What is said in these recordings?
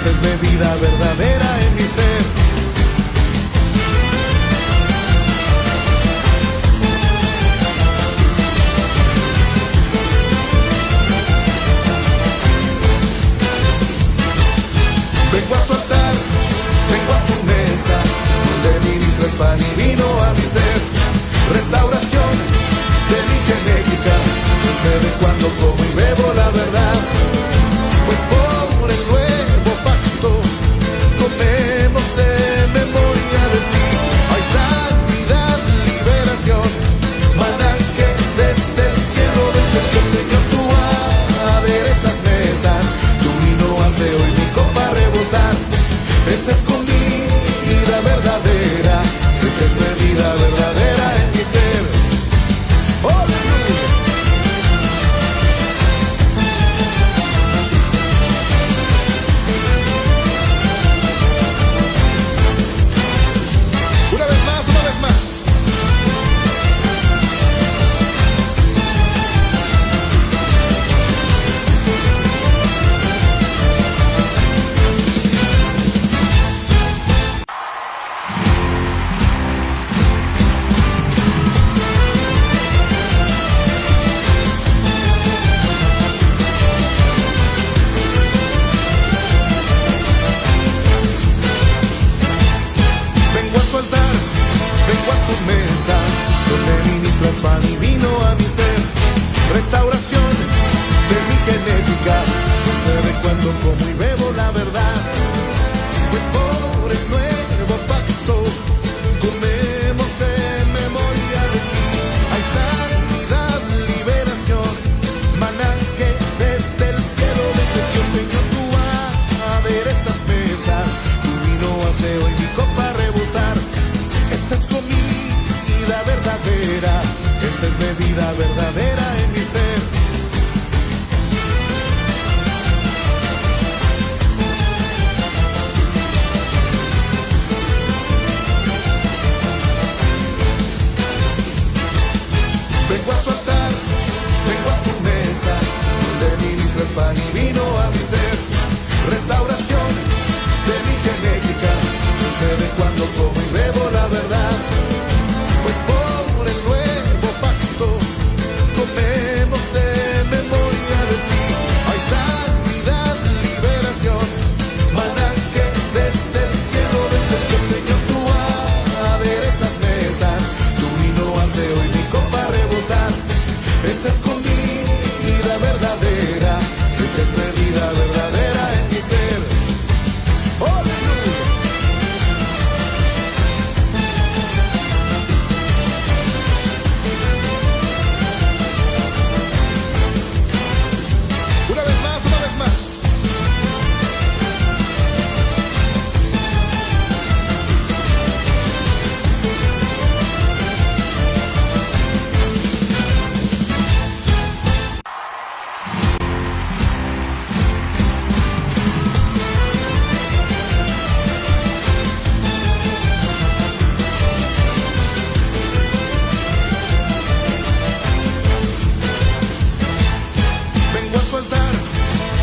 esta es mi vida verdadera en mi ser. Vengo a tu altar, vengo a tu mesa, donde ministras pan y vino a mi ser. Restauración de mi genética sucede cuando como y bebo la verdad. Pues por el nuevo pacto comemos en memoria de ti. Hay santidad, liberación, maná que desde el cielo descendió. Señor, tú aderezas mesas, tu vino hace hoy mi copa rebosar. Esta es comida verdadera, esta es bebida verdadera en mi ser. ¡Aleluya! Una vez más, una vez más. Vengo a tu altar, vengo a tu mesa, donde ministras pan y vino a mi ser. Restauración de mi genética sucede cuando como y bebo la verdad. Pues por el nuevo pacto comemos en memoria de ti. Hay santidad, liberación, maná que desde el cielo descendió. Señor, tú aderezas mesas, tu vino hace hoy mi copa rebosar. Esta es comida verdadera, esta es bebida verdadera en mi ser. Vengo a tu altar, vengo a tu mesa, donde ministras pan y vino a mi ser. Restauración de mi genética sucede cuando como y bebo la verdad. Pues por el nuevo pacto comemos en memoria de ti. Hay santidad, liberación, maná que desde el cielo descendió. Señor, tú aderezas mesas, tu vino hace hoy mi copa rebosar. Esta es comida verdadera, esta es bebida verdadera en mi ser. ¡Aleluya! Una vez más, una vez más. Vengo a tu altar,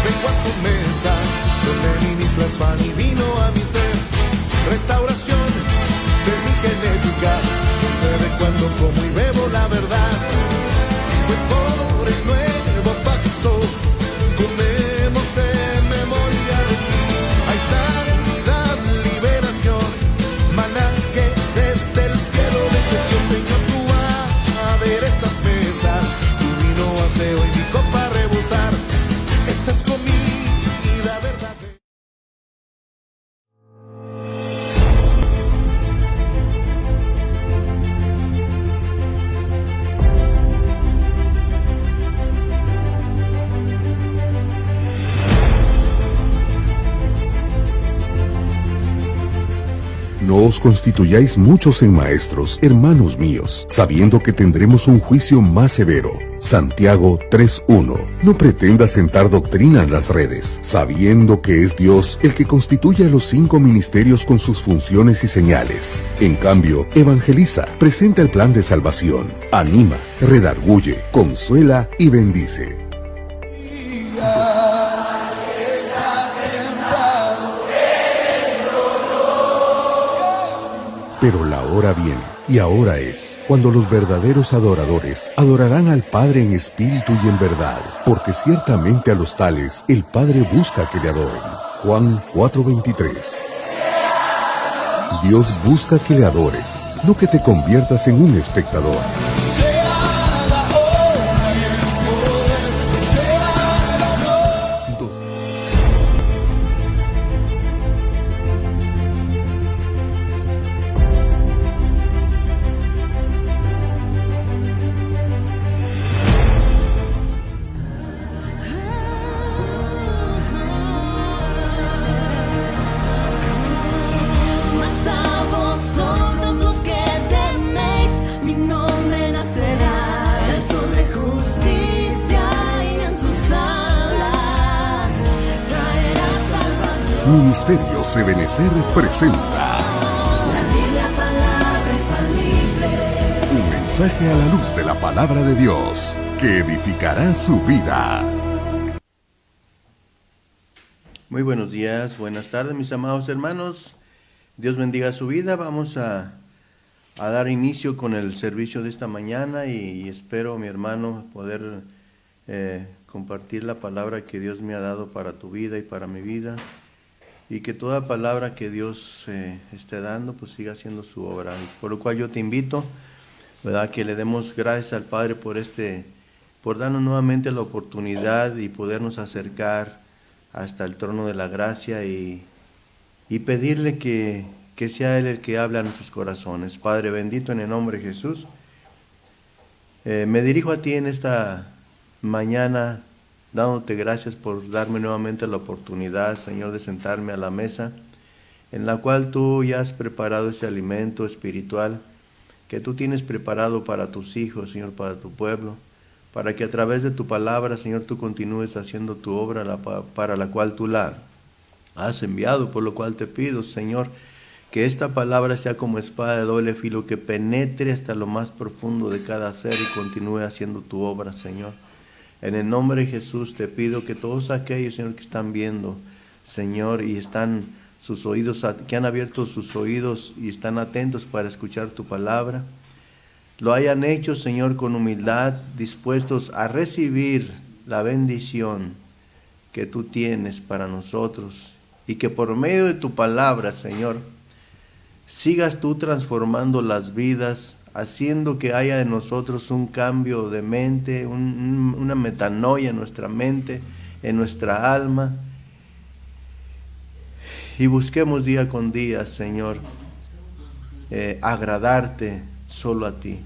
vengo a tu mesa, donde ministras pan y vino a mi ser. Restauración de mi genética sucede cuando como y bebo la verdad. Pues por el nuevo pacto comemos en memoria de ti. Hay santidad, liberación, maná que desde el cielo descendió. Señor, tú aderezas mesas, tu vino hace hoy mi copa rebosar. Esta es comida verdadera. No os constituyáis muchos en maestros, hermanos míos, sabiendo que tendremos un juicio más severo. Santiago 3:1. No pretendas sentar doctrina en las redes, sabiendo que es Dios el que constituye a los 5 ministerios con sus funciones y señales. En cambio, evangeliza, presenta el plan de salvación, anima, redarguye, consuela y bendice. Está sentado Pero la hora viene, y ahora es, cuando los verdaderos adoradores adorarán al Padre en espíritu y en verdad, porque ciertamente a los tales el Padre busca que le adoren. Juan 4:23. Dios busca que le adores, no que te conviertas en un espectador. Ministerios Ebenecer presenta un mensaje a la luz de la palabra de Dios que edificará su vida. Muy buenos días, buenas tardes, mis amados hermanos. Dios bendiga su vida. Vamos a dar inicio con el servicio de esta mañana y espero, mi hermano, poder compartir la palabra que Dios me ha dado para tu vida y para mi vida. Y que toda palabra que Dios esté dando, pues siga haciendo su obra. Por lo cual yo te invito, ¿verdad?, que le demos gracias al Padre por darnos nuevamente la oportunidad y podernos acercar hasta el trono de la gracia y pedirle que sea Él el que habla a nuestros corazones. Padre bendito, en el nombre de Jesús, me dirijo a ti en esta mañana, dándote gracias por darme nuevamente la oportunidad, Señor, de sentarme a la mesa, en la cual tú ya has preparado ese alimento espiritual que tú tienes preparado para tus hijos, Señor, para tu pueblo, para que a través de tu palabra, Señor, tú continúes haciendo tu obra para la cual tú la has enviado, por lo cual te pido, Señor, que esta palabra sea como espada de doble filo, que penetre hasta lo más profundo de cada ser y continúe haciendo tu obra, Señor. En el nombre de Jesús te pido que todos aquellos, Señor, que están viendo, Señor, y están sus oídos, que han abierto sus oídos y están atentos para escuchar tu palabra, lo hayan hecho, Señor, con humildad, dispuestos a recibir la bendición que tú tienes para nosotros, y que por medio de tu palabra, Señor, sigas tú transformando las vidas, haciendo que haya en nosotros un cambio de mente, una metanoia en nuestra mente, en nuestra alma, y busquemos día con día, Señor, agradarte solo a ti.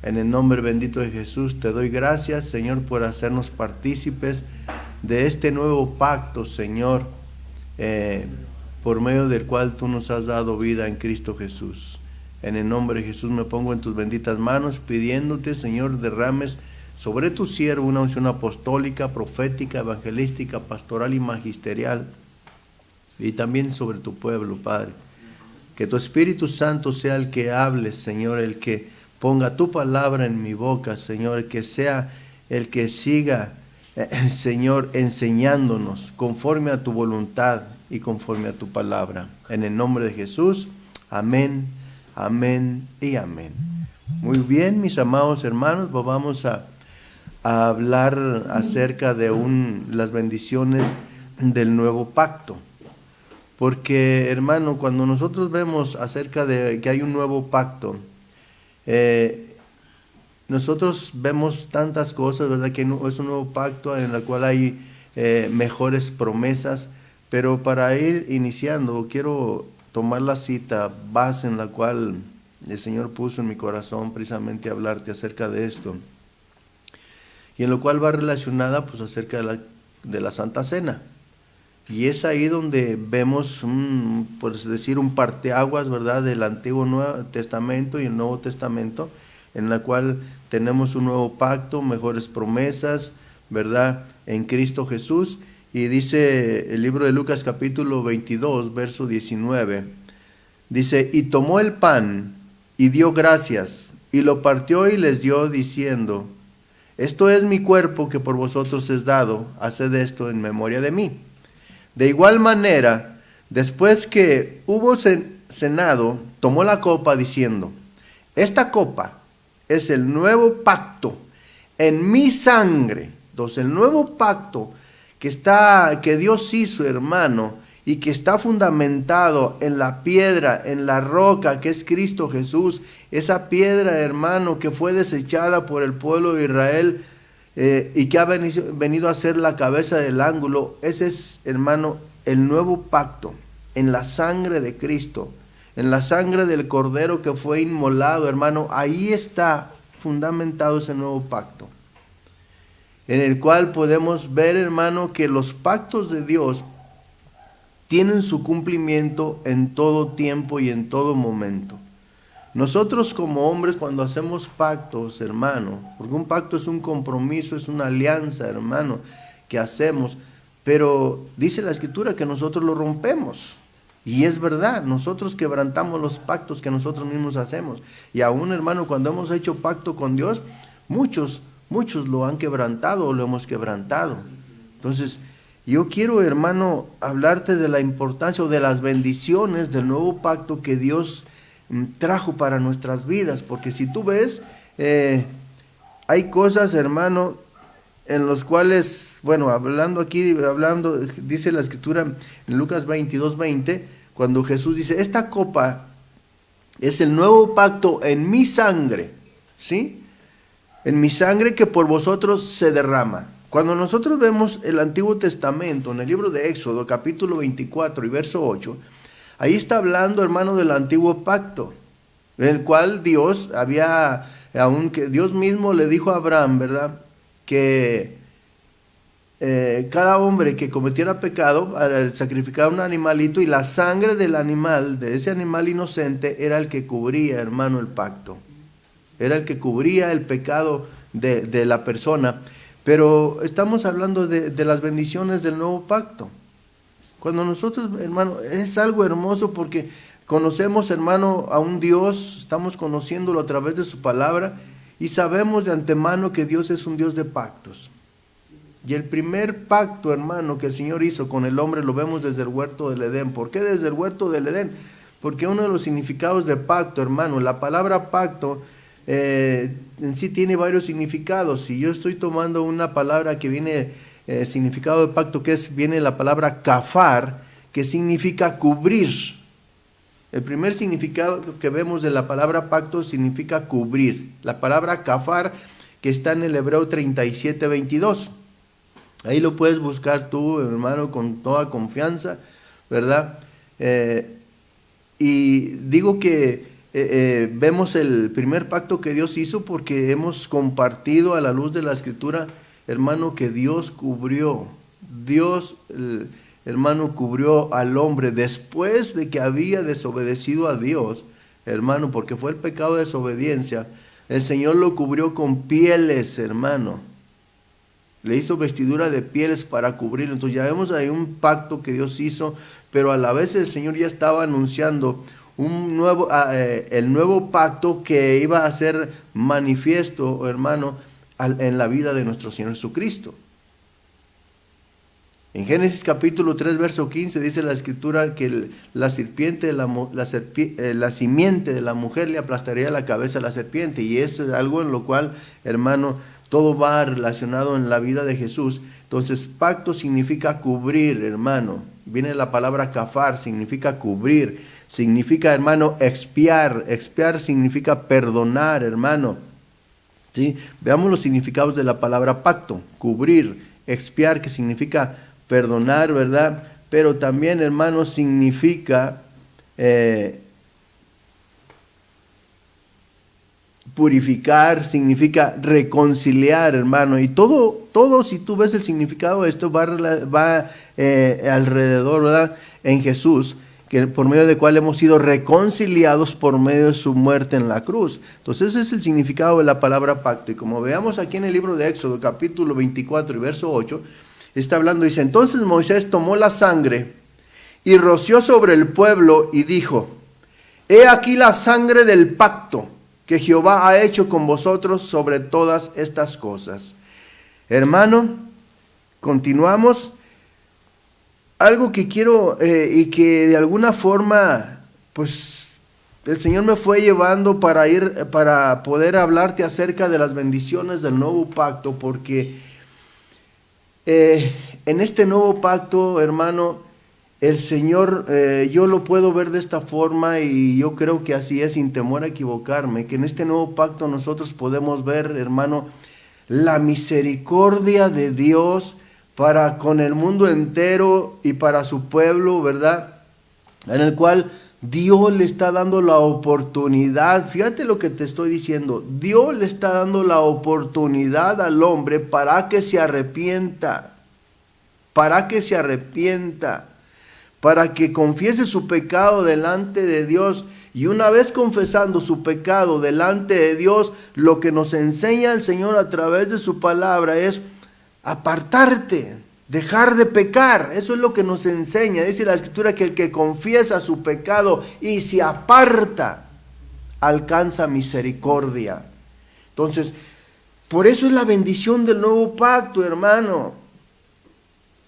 En el nombre bendito de Jesús te doy gracias, Señor, por hacernos partícipes de este nuevo pacto, Señor, por medio del cual tú nos has dado vida en Cristo Jesús. En el nombre de Jesús me pongo en tus benditas manos, pidiéndote, Señor, derrames sobre tu siervo una unción apostólica, profética, evangelística, pastoral y magisterial, y también sobre tu pueblo, Padre. Que tu Espíritu Santo sea el que hable, Señor, el que ponga tu palabra en mi boca, Señor, que sea el que siga, Señor, enseñándonos conforme a tu voluntad y conforme a tu palabra. En el nombre de Jesús, amén. Amén y amén. Muy bien, mis amados hermanos, pues vamos a hablar acerca de las bendiciones del nuevo pacto. Porque, hermano, cuando nosotros vemos acerca de que hay un nuevo pacto, nosotros vemos tantas cosas, ¿verdad? Que es un nuevo pacto en el cual hay mejores promesas, pero para ir iniciando, quiero tomar la cita base en la cual el Señor puso en mi corazón precisamente hablarte acerca de esto, y en lo cual va relacionada pues acerca de la Santa Cena. Y es ahí donde vemos, por decir, un parteaguas, ¿verdad?, del Antiguo Nuevo Testamento y el Nuevo Testamento, en la cual tenemos un nuevo pacto, mejores promesas, ¿verdad?, en Cristo Jesús. Y dice el libro de Lucas capítulo 22, verso 19, dice, y tomó el pan y dio gracias, y lo partió y les dio, diciendo, esto es mi cuerpo que por vosotros es dado, haced esto en memoria de mí. De igual manera, después que hubo cenado, tomó la copa diciendo: esta copa es el nuevo pacto en mi sangre. Entonces, el nuevo pacto que Dios hizo, hermano, y que está fundamentado en la piedra, en la roca, que es Cristo Jesús, esa piedra, hermano, que fue desechada por el pueblo de Israel, y que ha venido a ser la cabeza del ángulo. Ese es, hermano, el nuevo pacto en la sangre de Cristo, en la sangre del Cordero que fue inmolado, hermano. Ahí está fundamentado ese nuevo pacto, en el cual podemos ver, hermano, que los pactos de Dios tienen su cumplimiento en todo tiempo y en todo momento. Nosotros como hombres, cuando hacemos pactos, hermano, porque un pacto es un compromiso, es una alianza, hermano, que hacemos, pero dice la Escritura que nosotros lo rompemos. Y es verdad, nosotros quebrantamos los pactos que nosotros mismos hacemos. Y aún, hermano, cuando hemos hecho pacto con Dios, muchos lo han quebrantado o lo hemos quebrantado. Entonces, yo quiero, hermano, hablarte de la importancia o de las bendiciones del nuevo pacto que Dios trajo para nuestras vidas, porque si tú ves, hay cosas, hermano, en los cuales, bueno, dice la Escritura en Lucas 22:20, cuando Jesús dice: esta copa es el nuevo pacto en mi sangre, ¿sí? En mi sangre que por vosotros se derrama. Cuando nosotros vemos el Antiguo Testamento, en el libro de Éxodo, capítulo 24 y verso 8, ahí está hablando, hermano, del antiguo pacto, en el cual Dios mismo le dijo a Abraham, ¿verdad?, que cada hombre que cometiera pecado, al sacrificar un animalito, y la sangre del animal, de ese animal inocente, era el que cubría, hermano, el pacto. Era el que cubría el pecado de la persona. Pero estamos hablando de las bendiciones del nuevo pacto. Cuando nosotros, hermano, es algo hermoso porque conocemos, hermano, a un Dios, estamos conociéndolo a través de su palabra y sabemos de antemano que Dios es un Dios de pactos. Y el primer pacto, hermano, que el Señor hizo con el hombre lo vemos desde el huerto del Edén. ¿Por qué desde el huerto del Edén? Porque uno de los significados de pacto, hermano, la palabra pacto en sí tiene varios significados. Si yo estoy tomando una palabra que viene, significado de pacto, viene la palabra kafar, que significa cubrir. El primer significado que vemos de la palabra pacto significa cubrir. La palabra kafar, que está en el Hebreo 37:22. Ahí lo puedes buscar tú, hermano, con toda confianza, ¿verdad? Y digo que vemos el primer pacto que Dios hizo porque hemos compartido a la luz de la Escritura, hermano, que Dios cubrió. Hermano, cubrió al hombre después de que había desobedecido a Dios, hermano, porque fue el pecado de desobediencia. El Señor lo cubrió con pieles, hermano. Le hizo vestidura de pieles para cubrirlo. Entonces ya vemos ahí un pacto que Dios hizo, pero a la vez el Señor ya estaba anunciando el nuevo pacto que iba a ser manifiesto, hermano, en la vida de nuestro Señor Jesucristo. En Génesis capítulo 3, verso 15 dice la Escritura que la simiente de la mujer le aplastaría la cabeza a la serpiente, y eso es algo en lo cual, hermano, todo va relacionado en la vida de Jesús. Entonces, pacto significa cubrir, hermano. Viene la palabra kafar, significa cubrir. Significa, hermano, expiar. Expiar significa perdonar, hermano. ¿Sí? Veamos los significados de la palabra pacto. Cubrir, expiar, que significa perdonar, ¿verdad? Pero también, hermano, significa purificar, significa reconciliar, hermano. Y todo, si tú ves el significado de esto, va alrededor, ¿verdad?, en Jesús, que por medio del cual hemos sido reconciliados por medio de su muerte en la cruz. Entonces ese es el significado de la palabra pacto. Y como veamos aquí en el libro de Éxodo, capítulo 24 y verso 8, está hablando, dice: entonces Moisés tomó la sangre y roció sobre el pueblo y dijo: he aquí la sangre del pacto que Jehová ha hecho con vosotros sobre todas estas cosas. Hermano, continuamos. Algo que quiero y que de alguna forma pues el Señor me fue llevando para poder hablarte acerca de las bendiciones del nuevo pacto, porque en este nuevo pacto, hermano, el Señor, yo lo puedo ver de esta forma y yo creo que así es, sin temor a equivocarme, que en este nuevo pacto nosotros podemos ver, hermano, la misericordia de Dios para con el mundo entero y para su pueblo, ¿verdad? En el cual Dios le está dando la oportunidad, fíjate lo que te estoy diciendo, Dios le está dando la oportunidad al hombre para que se arrepienta, para que confiese su pecado delante de Dios. Y una vez confesando su pecado delante de Dios, lo que nos enseña el Señor a través de su palabra es apartarte, dejar de pecar. Eso es lo que nos enseña. Dice la Escritura que el que confiesa su pecado y se aparta, alcanza misericordia. Entonces, por eso es la bendición del nuevo pacto, hermano.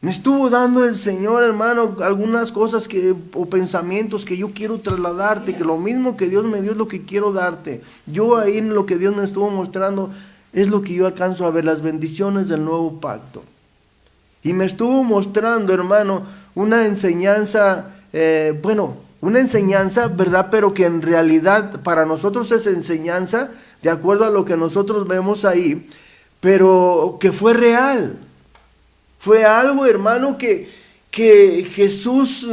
Me estuvo dando el Señor, hermano, algunas cosas o pensamientos que yo quiero trasladarte, que lo mismo que Dios me dio es lo que quiero darte. Yo ahí en lo que Dios me estuvo mostrando es lo que yo alcanzo a ver, las bendiciones del nuevo pacto. Y me estuvo mostrando, hermano, una enseñanza, una enseñanza, ¿verdad? Pero que en realidad para nosotros es enseñanza, de acuerdo a lo que nosotros vemos ahí, pero que fue real. Fue algo, hermano, que Jesús,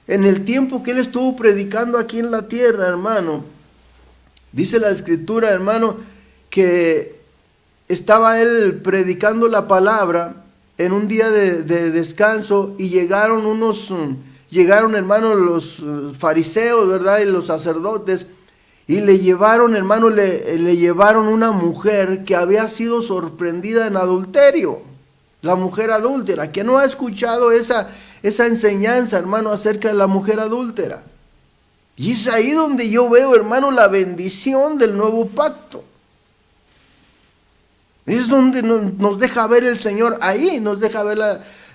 en el tiempo que Él estuvo predicando aquí en la tierra, hermano, dice la Escritura, hermano, que estaba Él predicando la palabra en un día de descanso y llegaron, hermano, los fariseos, ¿verdad? Y los sacerdotes, y le llevaron, hermano, le llevaron una mujer que había sido sorprendida en adulterio. La mujer adúltera. ¿Quién no ha escuchado esa enseñanza, hermano, acerca de la mujer adúltera? Y es ahí donde yo veo, hermano, la bendición del nuevo pacto. Es donde nos deja ver el Señor, ahí nos deja ver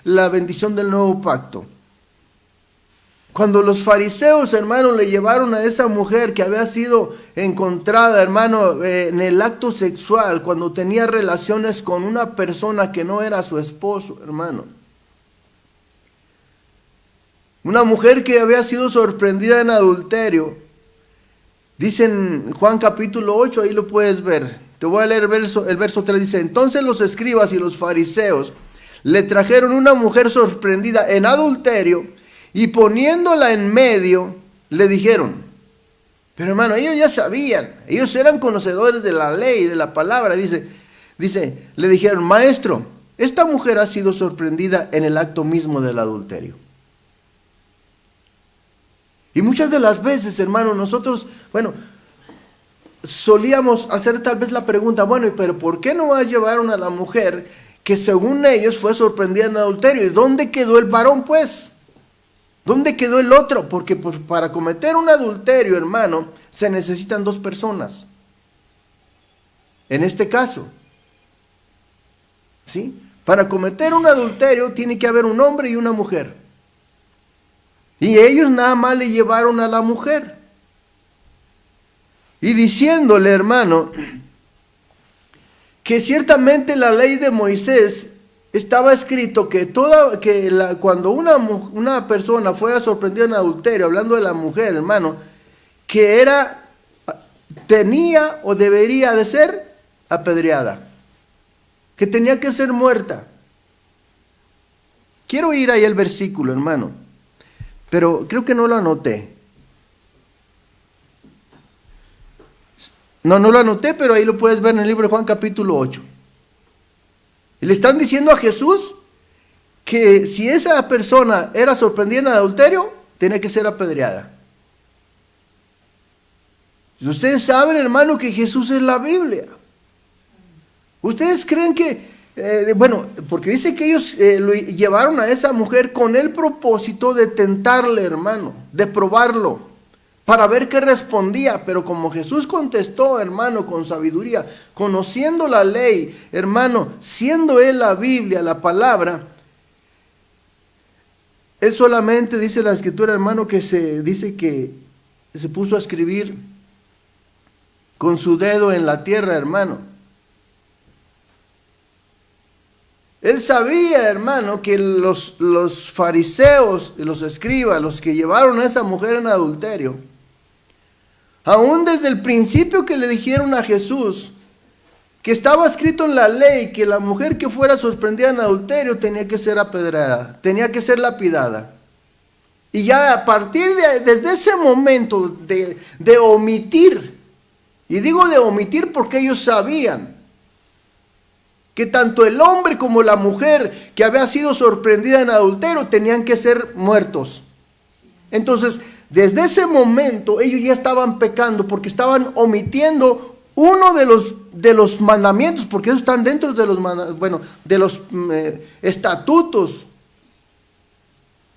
la bendición del nuevo pacto. Cuando los fariseos, hermano, le llevaron a esa mujer que había sido encontrada, hermano, en el acto sexual, cuando tenía relaciones con una persona que no era su esposo, hermano. Una mujer que había sido sorprendida en adulterio. Dice en Juan capítulo 8, ahí lo puedes ver. Te voy a leer el verso 3, dice: entonces los escribas y los fariseos le trajeron una mujer sorprendida en adulterio, y poniéndola en medio, le dijeron. Pero hermano, ellos ya sabían, ellos eran conocedores de la ley, de la palabra. Dice, le dijeron: maestro, esta mujer ha sido sorprendida en el acto mismo del adulterio. Y muchas de las veces, hermano, nosotros, solíamos hacer tal vez la pregunta, pero ¿por qué no llevaron a la mujer que según ellos fue sorprendida en adulterio? ¿Y dónde quedó el varón, pues? ¿Dónde quedó el otro? Porque para cometer un adulterio, hermano, se necesitan dos personas. En este caso, ¿sí? Para cometer un adulterio tiene que haber un hombre y una mujer. Y ellos nada más le llevaron a la mujer. Y diciéndole, hermano, que ciertamente la ley de Moisés estaba escrito que cuando una persona fuera sorprendida en adulterio, hablando de la mujer, hermano, que tenía o debería de ser apedreada, que tenía que ser muerta. Quiero ir ahí al versículo, hermano, pero creo que no lo anoté. No lo anoté, pero ahí lo puedes ver en el libro de Juan capítulo 8. Y le están diciendo a Jesús que si esa persona era sorprendida en adulterio, tenía que ser apedreada. Y ustedes saben, hermano, que Jesús es la Biblia. Ustedes creen que, porque dice que ellos lo llevaron a esa mujer con el propósito de tentarle, hermano, de probarlo, para ver qué respondía. Pero como Jesús contestó, hermano, con sabiduría, conociendo la ley, hermano, siendo Él la Biblia, la palabra, Él solamente dice la Escritura, hermano, dice que se puso a escribir con su dedo en la tierra, hermano. Él sabía, hermano, que los fariseos y los escribas, los que llevaron a esa mujer en adulterio, aún desde el principio que le dijeron a Jesús que estaba escrito en la ley que la mujer que fuera sorprendida en adulterio tenía que ser apedreada, tenía que ser lapidada. Y ya a partir desde ese momento de omitir, y digo de omitir porque ellos sabían que tanto el hombre como la mujer que había sido sorprendida en adulterio tenían que ser muertos. Entonces, desde ese momento ellos ya estaban pecando porque estaban omitiendo uno de los mandamientos, porque esos están dentro de los estatutos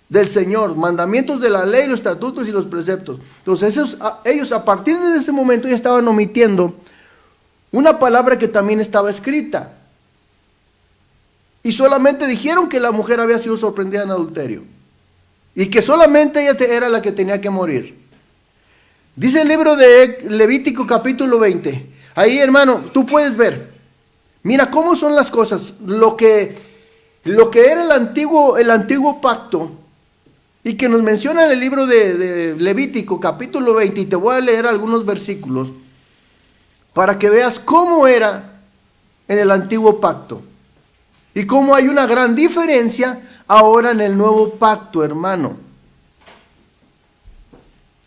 del Señor, mandamientos de la ley, los estatutos y los preceptos. Entonces ellos a partir de ese momento ya estaban omitiendo una palabra que también estaba escrita. Y solamente dijeron que la mujer había sido sorprendida en adulterio. Y que solamente ella era la que tenía que morir. Dice el libro de Levítico capítulo 20. Ahí, hermano, tú puedes ver. Mira cómo son las cosas. Lo que era el antiguo pacto. Y que nos menciona en el libro de Levítico capítulo 20. Y te voy a leer algunos versículos. Para que veas cómo era en el antiguo pacto. Y cómo hay una gran diferencia ahora en el nuevo pacto, hermano,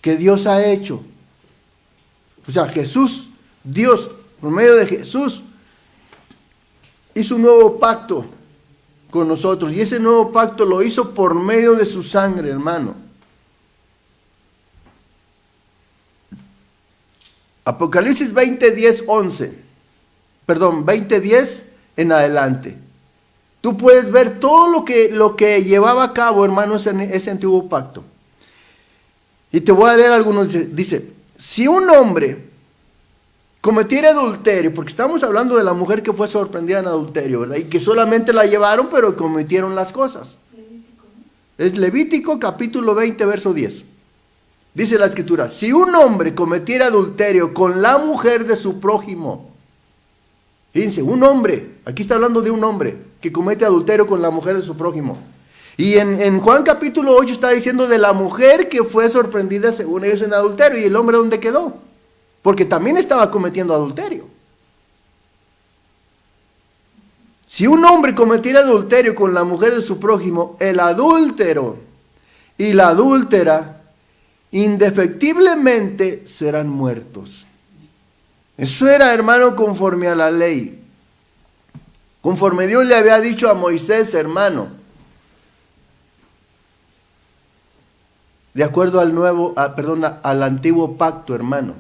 que Dios ha hecho. O sea, Jesús, Dios, por medio de Jesús, hizo un nuevo pacto con nosotros. Y ese nuevo pacto lo hizo por medio de su sangre, hermano. Apocalipsis 20:10, 11. Perdón, 20:10 en adelante. Tú puedes ver todo lo que llevaba a cabo, hermano, ese antiguo pacto. Y te voy a leer algunos. Dice, si un hombre cometiera adulterio, porque estamos hablando de la mujer que fue sorprendida en adulterio, ¿verdad? Y que solamente la llevaron, pero cometieron las cosas. Levítico, ¿no? Es Levítico capítulo 20, verso 10. Dice la escritura, si un hombre cometiera adulterio con la mujer de su prójimo, fíjense, un hombre, aquí está hablando de un hombre que comete adulterio con la mujer de su prójimo. Y en Juan capítulo 8 está diciendo de la mujer que fue sorprendida según ellos en adulterio. ¿Y el hombre dónde quedó? Porque también estaba cometiendo adulterio. Si un hombre cometiera adulterio con la mujer de su prójimo, el adúltero y la adúltera indefectiblemente serán muertos. Eso era, hermano, conforme a la ley. Conforme Dios le había dicho a Moisés, hermano. De acuerdo al antiguo pacto, hermano.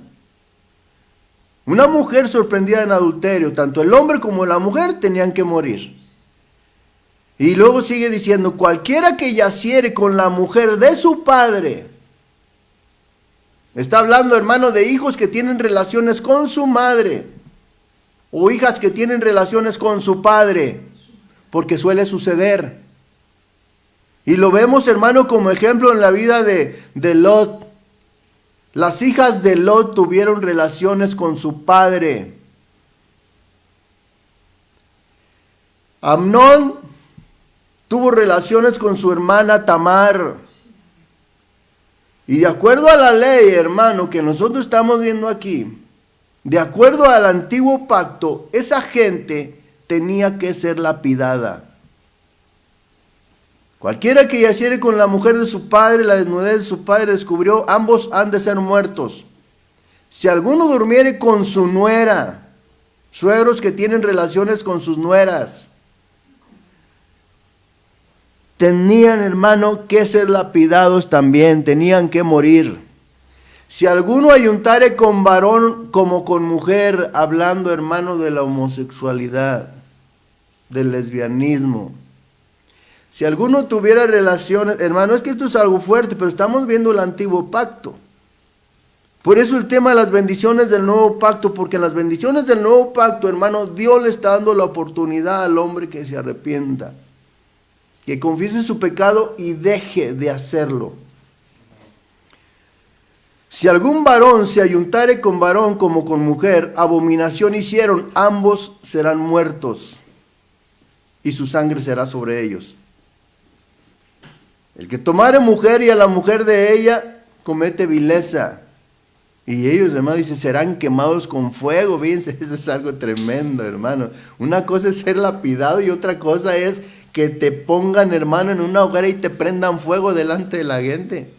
Una mujer sorprendida en adulterio, tanto el hombre como la mujer tenían que morir. Y luego sigue diciendo, cualquiera que yaciere con la mujer de su padre. Está hablando, hermano, de hijos que tienen relaciones con su madre. O hijas que tienen relaciones con su padre. Porque suele suceder. Y lo vemos, hermano, como ejemplo en la vida de Lot. Las hijas de Lot tuvieron relaciones con su padre. Amnón tuvo relaciones con su hermana Tamar. Y de acuerdo a la ley, hermano, que nosotros estamos viendo aquí, de acuerdo al antiguo pacto, esa gente tenía que ser lapidada. Cualquiera que yaciere con la mujer de su padre, la desnudez de su padre descubrió, ambos han de ser muertos. Si alguno durmiere con su nuera, suegros que tienen relaciones con sus nueras, tenían, hermano, que ser lapidados también, tenían que morir. Si alguno ayuntare con varón como con mujer, hablando, hermano, de la homosexualidad, del lesbianismo. Si alguno tuviera relaciones, hermano, es que esto es algo fuerte, pero estamos viendo el antiguo pacto. Por eso el tema de las bendiciones del nuevo pacto, porque en las bendiciones del nuevo pacto, hermano, Dios le está dando la oportunidad al hombre que se arrepienta, que confiese su pecado y deje de hacerlo. Si algún varón se ayuntare con varón como con mujer, abominación hicieron, ambos serán muertos, y su sangre será sobre ellos. El que tomare mujer y a la mujer de ella, comete vileza. Y ellos, hermano, dice, serán quemados con fuego. Fíjense, eso es algo tremendo, hermano. Una cosa es ser lapidado y otra cosa es que te pongan, hermano, en una hoguera y te prendan fuego delante de la gente.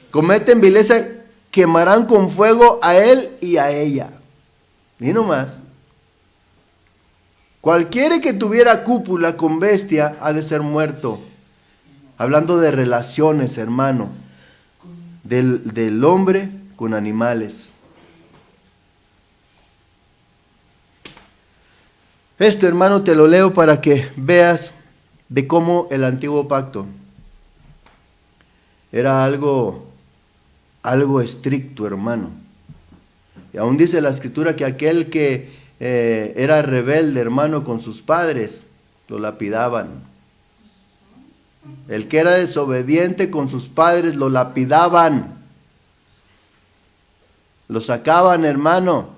Cometen vileza, quemarán con fuego a él y a ella. Y no más. Cualquiera que tuviera cúpula con bestia ha de ser muerto. Hablando de relaciones, hermano, del hombre con animales. Esto, hermano, te lo leo para que veas de cómo el antiguo pacto era algo estricto, hermano. Y aún dice la Escritura que aquel que era rebelde, hermano, con sus padres, lo lapidaban. El que era desobediente con sus padres, lo lapidaban. Lo sacaban, hermano.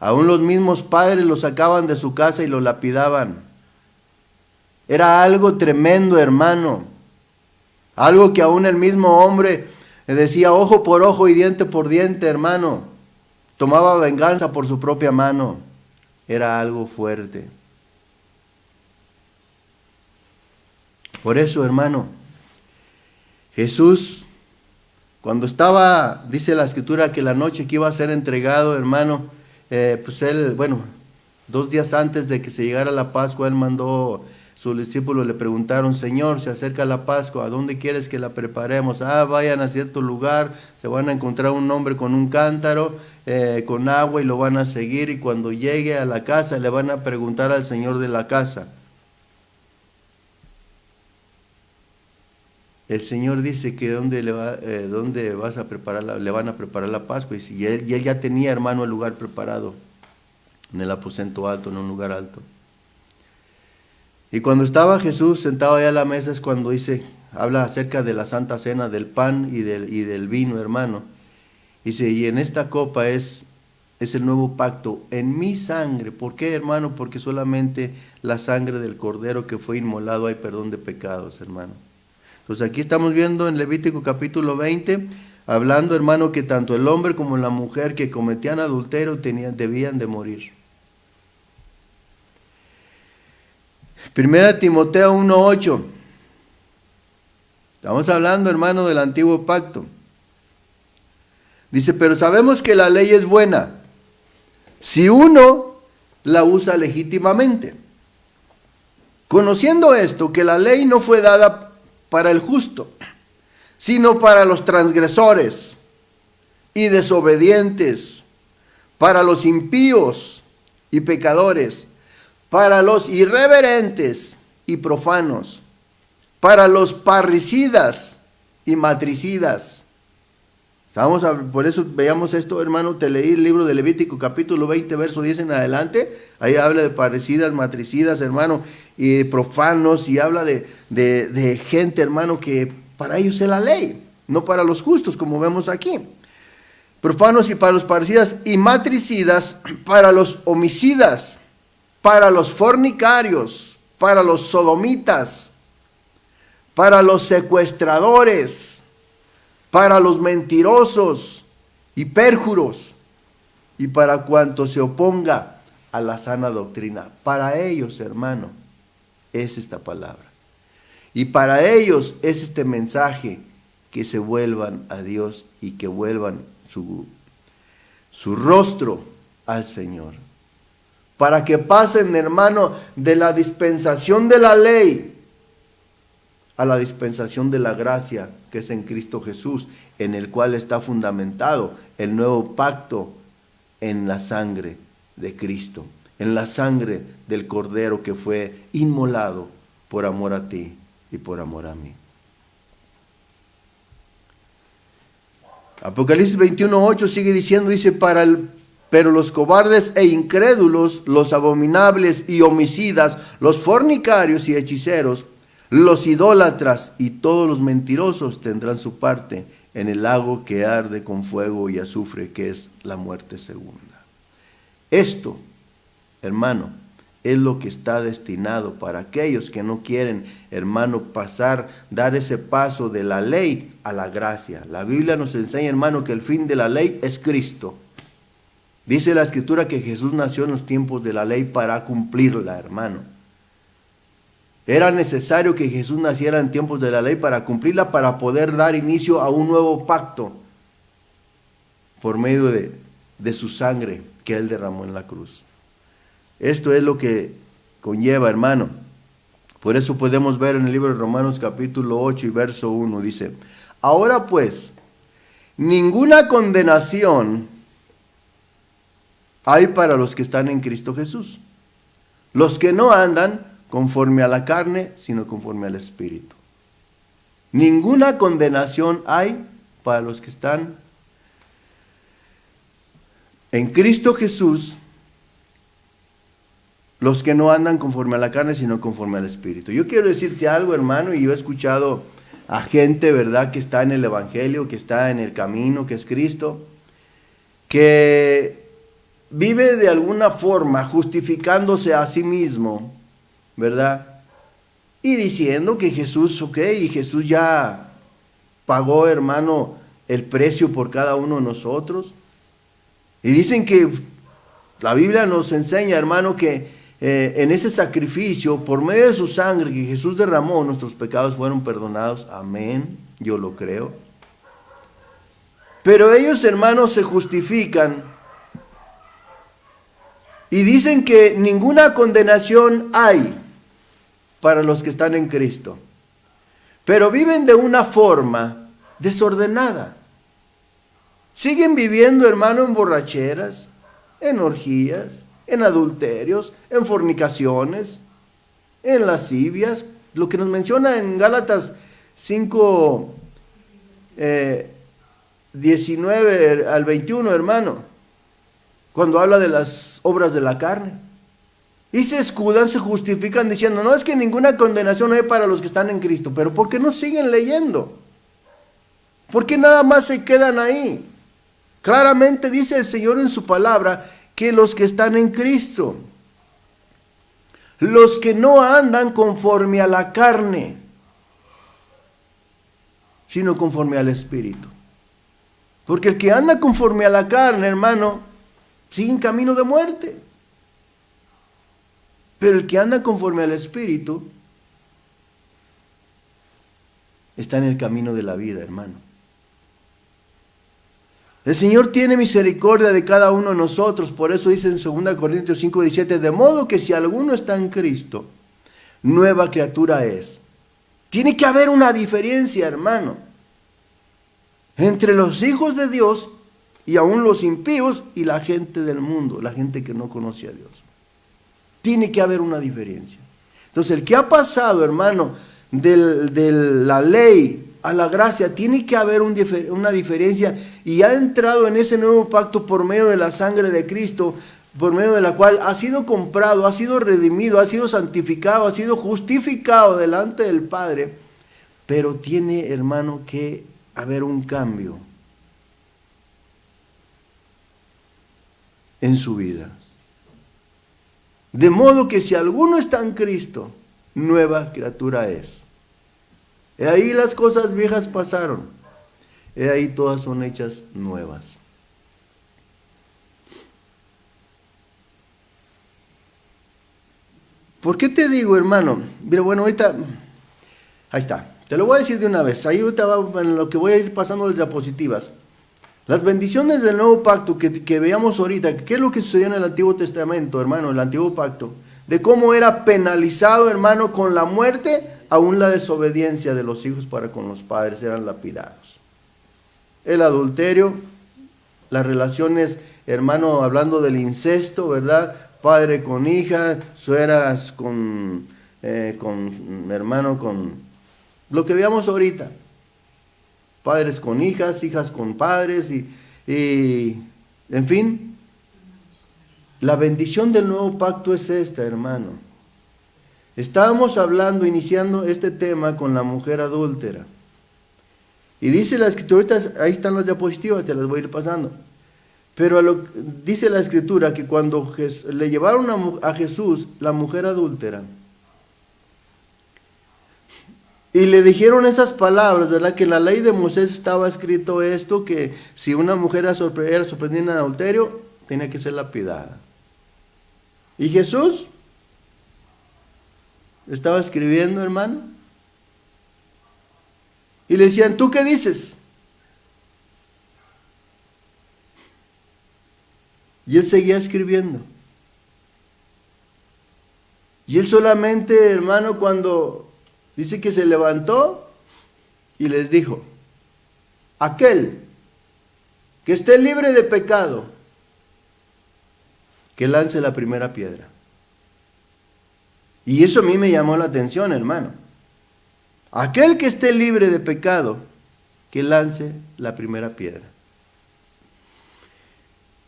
Aún los mismos padres lo sacaban de su casa y lo lapidaban. Era algo tremendo, hermano. Algo que aún el mismo hombre decía ojo por ojo y diente por diente, hermano. Tomaba venganza por su propia mano. Era algo fuerte. Por eso, hermano, Jesús, cuando estaba, dice la Escritura, que la noche que iba a ser entregado, hermano, pues él, 2 días antes de que se llegara la Pascua, él mandó, sus discípulos le preguntaron, Señor, se acerca la Pascua, ¿a dónde quieres que la preparemos? Vayan a cierto lugar, se van a encontrar un hombre con un cántaro, con agua y lo van a seguir, y cuando llegue a la casa le van a preguntar al Señor de la casa. El Señor dice que dónde vas a preparar le van a preparar la Pascua, y él ya tenía, hermano, el lugar preparado, en el aposento alto, en un lugar alto. Y cuando estaba Jesús sentado allá a la mesa es cuando habla acerca de la Santa Cena, del pan y del vino, hermano. Dice, y en esta copa es el nuevo pacto en mi sangre. ¿Por qué, hermano? Porque solamente la sangre del Cordero que fue inmolado hay perdón de pecados, hermano. Entonces aquí estamos viendo en Levítico capítulo 20, hablando, hermano, que tanto el hombre como la mujer que cometían adulterio debían de morir. 1 Timoteo 1:8. Estamos hablando, hermano, del antiguo pacto. Dice, pero sabemos que la ley es buena si uno la usa legítimamente. Conociendo esto, que la ley no fue dada para el justo, sino para los transgresores y desobedientes, para los impíos y pecadores, para los irreverentes y profanos, para los parricidas y matricidas. Por eso veamos esto, hermano, te leí el libro de Levítico capítulo 20, verso 10 en adelante, ahí habla de parricidas, matricidas, hermano, y profanos, y habla de gente, hermano, que para ellos es la ley, no para los justos, como vemos aquí. Profanos y para los parricidas y matricidas, para los homicidas, para los fornicarios, para los sodomitas, para los secuestradores, para los mentirosos y pérjuros, y para cuanto se oponga a la sana doctrina. Para ellos, hermano, es esta palabra. Y para ellos es este mensaje, que se vuelvan a Dios y que vuelvan su rostro al Señor. Para que pasen, hermano, de la dispensación de la ley a la dispensación de la gracia, que es en Cristo Jesús, en el cual está fundamentado el nuevo pacto en la sangre de Cristo, en la sangre del Cordero que fue inmolado por amor a ti y por amor a mí. Apocalipsis 21:8 sigue diciendo, dice, pero los cobardes e incrédulos, los abominables y homicidas, los fornicarios y hechiceros, Los idólatras y todos los mentirosos tendrán su parte en el lago que arde con fuego y azufre, que es la muerte segunda. Esto, hermano, es lo que está destinado para aquellos que no quieren, hermano, dar ese paso de la ley a la gracia. La Biblia nos enseña, hermano, que el fin de la ley es Cristo. Dice la Escritura que Jesús nació en los tiempos de la ley para cumplirla, hermano. Era necesario que Jesús naciera en tiempos de la ley para cumplirla, para poder dar inicio a un nuevo pacto por medio de su sangre que Él derramó en la cruz. Esto es lo que conlleva, hermano. Por eso podemos ver en el libro de Romanos capítulo 8 y verso 1, dice: ahora pues, ninguna condenación hay para los que están en Cristo Jesús, los que no andan conforme a la carne, sino conforme al Espíritu. Ninguna condenación hay para los que están en Cristo Jesús, los que no andan conforme a la carne, sino conforme al Espíritu. Yo quiero decirte algo, hermano, y yo he escuchado a gente, ¿verdad?, que está en el Evangelio, que está en el camino, que es Cristo, que vive de alguna forma justificándose a sí mismo, ¿verdad? Y diciendo que Jesús, y Jesús ya pagó, hermano, el precio por cada uno de nosotros. Y dicen que la Biblia nos enseña, hermano, que en ese sacrificio, por medio de su sangre que Jesús derramó, nuestros pecados fueron perdonados. Amén, yo lo creo. Pero ellos, hermanos, se justifican y dicen que ninguna condenación hay para los que están en Cristo. Pero viven de una forma desordenada. Siguen viviendo, hermano, en borracheras, en orgías, en adulterios, en fornicaciones, en lascivias, lo que nos menciona en Gálatas 5, 19 al 21, hermano, cuando habla de las obras de la carne. Y se escudan, se justifican diciendo, no, es que ninguna condenación hay para los que están en Cristo. Pero ¿por qué no siguen leyendo? ¿Por qué nada más se quedan ahí? Claramente dice el Señor en su palabra que los que están en Cristo, los que no andan conforme a la carne, sino conforme al Espíritu. Porque el que anda conforme a la carne, hermano, sigue en camino de muerte. Pero el que anda conforme al Espíritu está en el camino de la vida, hermano. El Señor tiene misericordia de cada uno de nosotros, por eso dice en 2 Corintios 5:17, de modo que si alguno está en Cristo, nueva criatura es. Tiene que haber una diferencia, hermano, entre los hijos de Dios y aún los impíos y la gente del mundo, la gente que no conoce a Dios. Tiene que haber una diferencia. Entonces, el que ha pasado, hermano, de la ley a la gracia, tiene que haber una diferencia, y ha entrado en ese nuevo pacto por medio de la sangre de Cristo, por medio de la cual ha sido comprado, ha sido redimido, ha sido santificado, ha sido justificado delante del Padre. Pero tiene, hermano, que haber un cambio en su vida. De modo que si alguno está en Cristo, nueva criatura es. He ahí las cosas viejas pasaron, he ahí todas son hechas nuevas. ¿Por qué te digo, hermano? Mira, bueno, ahorita, ahí está, te lo voy a decir de una vez, ahí ahorita va, en lo que voy a ir pasando las diapositivas. Las bendiciones del nuevo pacto que veamos ahorita, ¿qué es lo que sucedió en el Antiguo Testamento, hermano, el Antiguo Pacto? De cómo era penalizado, hermano, con la muerte, aún la desobediencia de los hijos para con los padres eran lapidados. El adulterio, las relaciones, hermano, hablando del incesto, ¿verdad? Padre con hija, suegras con hermano, con lo que veamos ahorita. Padres con hijas, hijas con padres y en fin. La bendición del nuevo pacto es esta, hermano. Estábamos hablando, iniciando este tema con la mujer adúltera. Y dice la escritura, ahorita ahí están las diapositivas, te las voy a ir pasando. Pero dice la escritura que cuando le llevaron a Jesús la mujer adúltera, y le dijeron esas palabras, ¿verdad? Que en la ley de Moisés estaba escrito esto, que si una mujer era sorprendida en adulterio, tenía que ser lapidada. Y Jesús estaba escribiendo, hermano, y le decían, ¿tú qué dices? Y él seguía escribiendo. Y él solamente, hermano, cuando dice que se levantó y les dijo, aquel que esté libre de pecado, que lance la primera piedra. Y eso a mí me llamó la atención, hermano. Aquel que esté libre de pecado, que lance la primera piedra.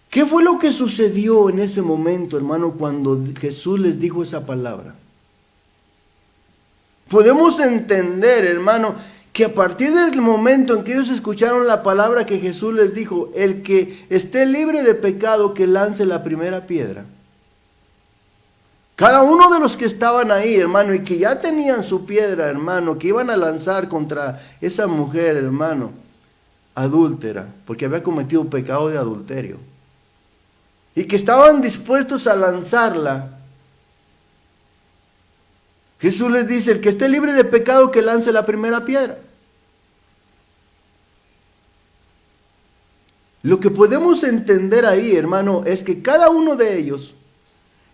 ¿Qué fue lo que sucedió en ese momento, hermano, cuando Jesús les dijo esa palabra? Podemos entender, hermano, que a partir del momento en que ellos escucharon la palabra que Jesús les dijo, el que esté libre de pecado, que lance la primera piedra. Cada uno de los que estaban ahí, hermano, y que ya tenían su piedra, hermano, que iban a lanzar contra esa mujer, hermano, adúltera, porque había cometido pecado de adulterio, y que estaban dispuestos a lanzarla, Jesús les dice, el que esté libre de pecado, que lance la primera piedra. Lo que podemos entender ahí, hermano, es que cada uno de ellos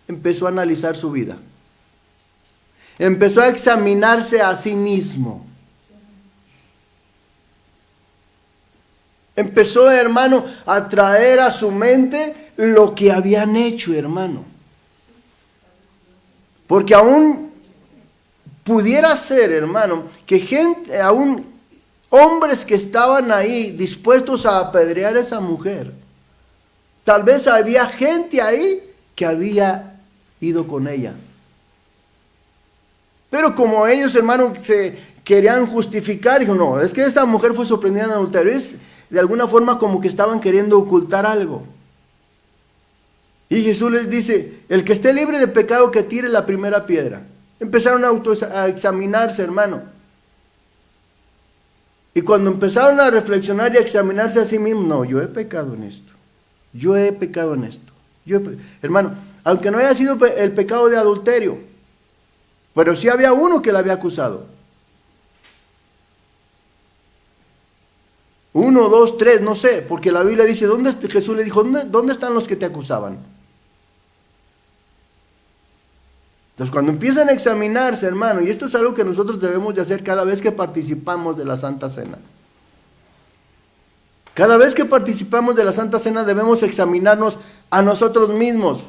empezó a analizar su vida. Empezó a examinarse a sí mismo. Empezó, hermano, a traer a su mente lo que habían hecho, hermano. Porque aún pudiera ser, hermano, que gente, aún hombres que estaban ahí dispuestos a apedrear a esa mujer, tal vez había gente ahí que había ido con ella. Pero como ellos, hermano, se querían justificar, dijo, no, es que esta mujer fue sorprendida en adulterio. Es de alguna forma como que estaban queriendo ocultar algo. Y Jesús les dice, el que esté libre de pecado, que tire la primera piedra. Empezaron a examinarse, hermano. Y cuando empezaron a reflexionar y a examinarse a sí mismos, no, yo he pecado en esto. Yo he pecado en esto. Hermano, aunque no haya sido el pecado de adulterio, pero sí había uno que la había acusado. 1, 2, 3, no sé, porque la Biblia dice, Jesús le dijo, ¿dónde están los que te acusaban? Entonces, cuando empiezan a examinarse, hermano, y esto es algo que nosotros debemos de hacer cada vez que participamos de la Santa Cena. Cada vez que participamos de la Santa Cena debemos examinarnos a nosotros mismos,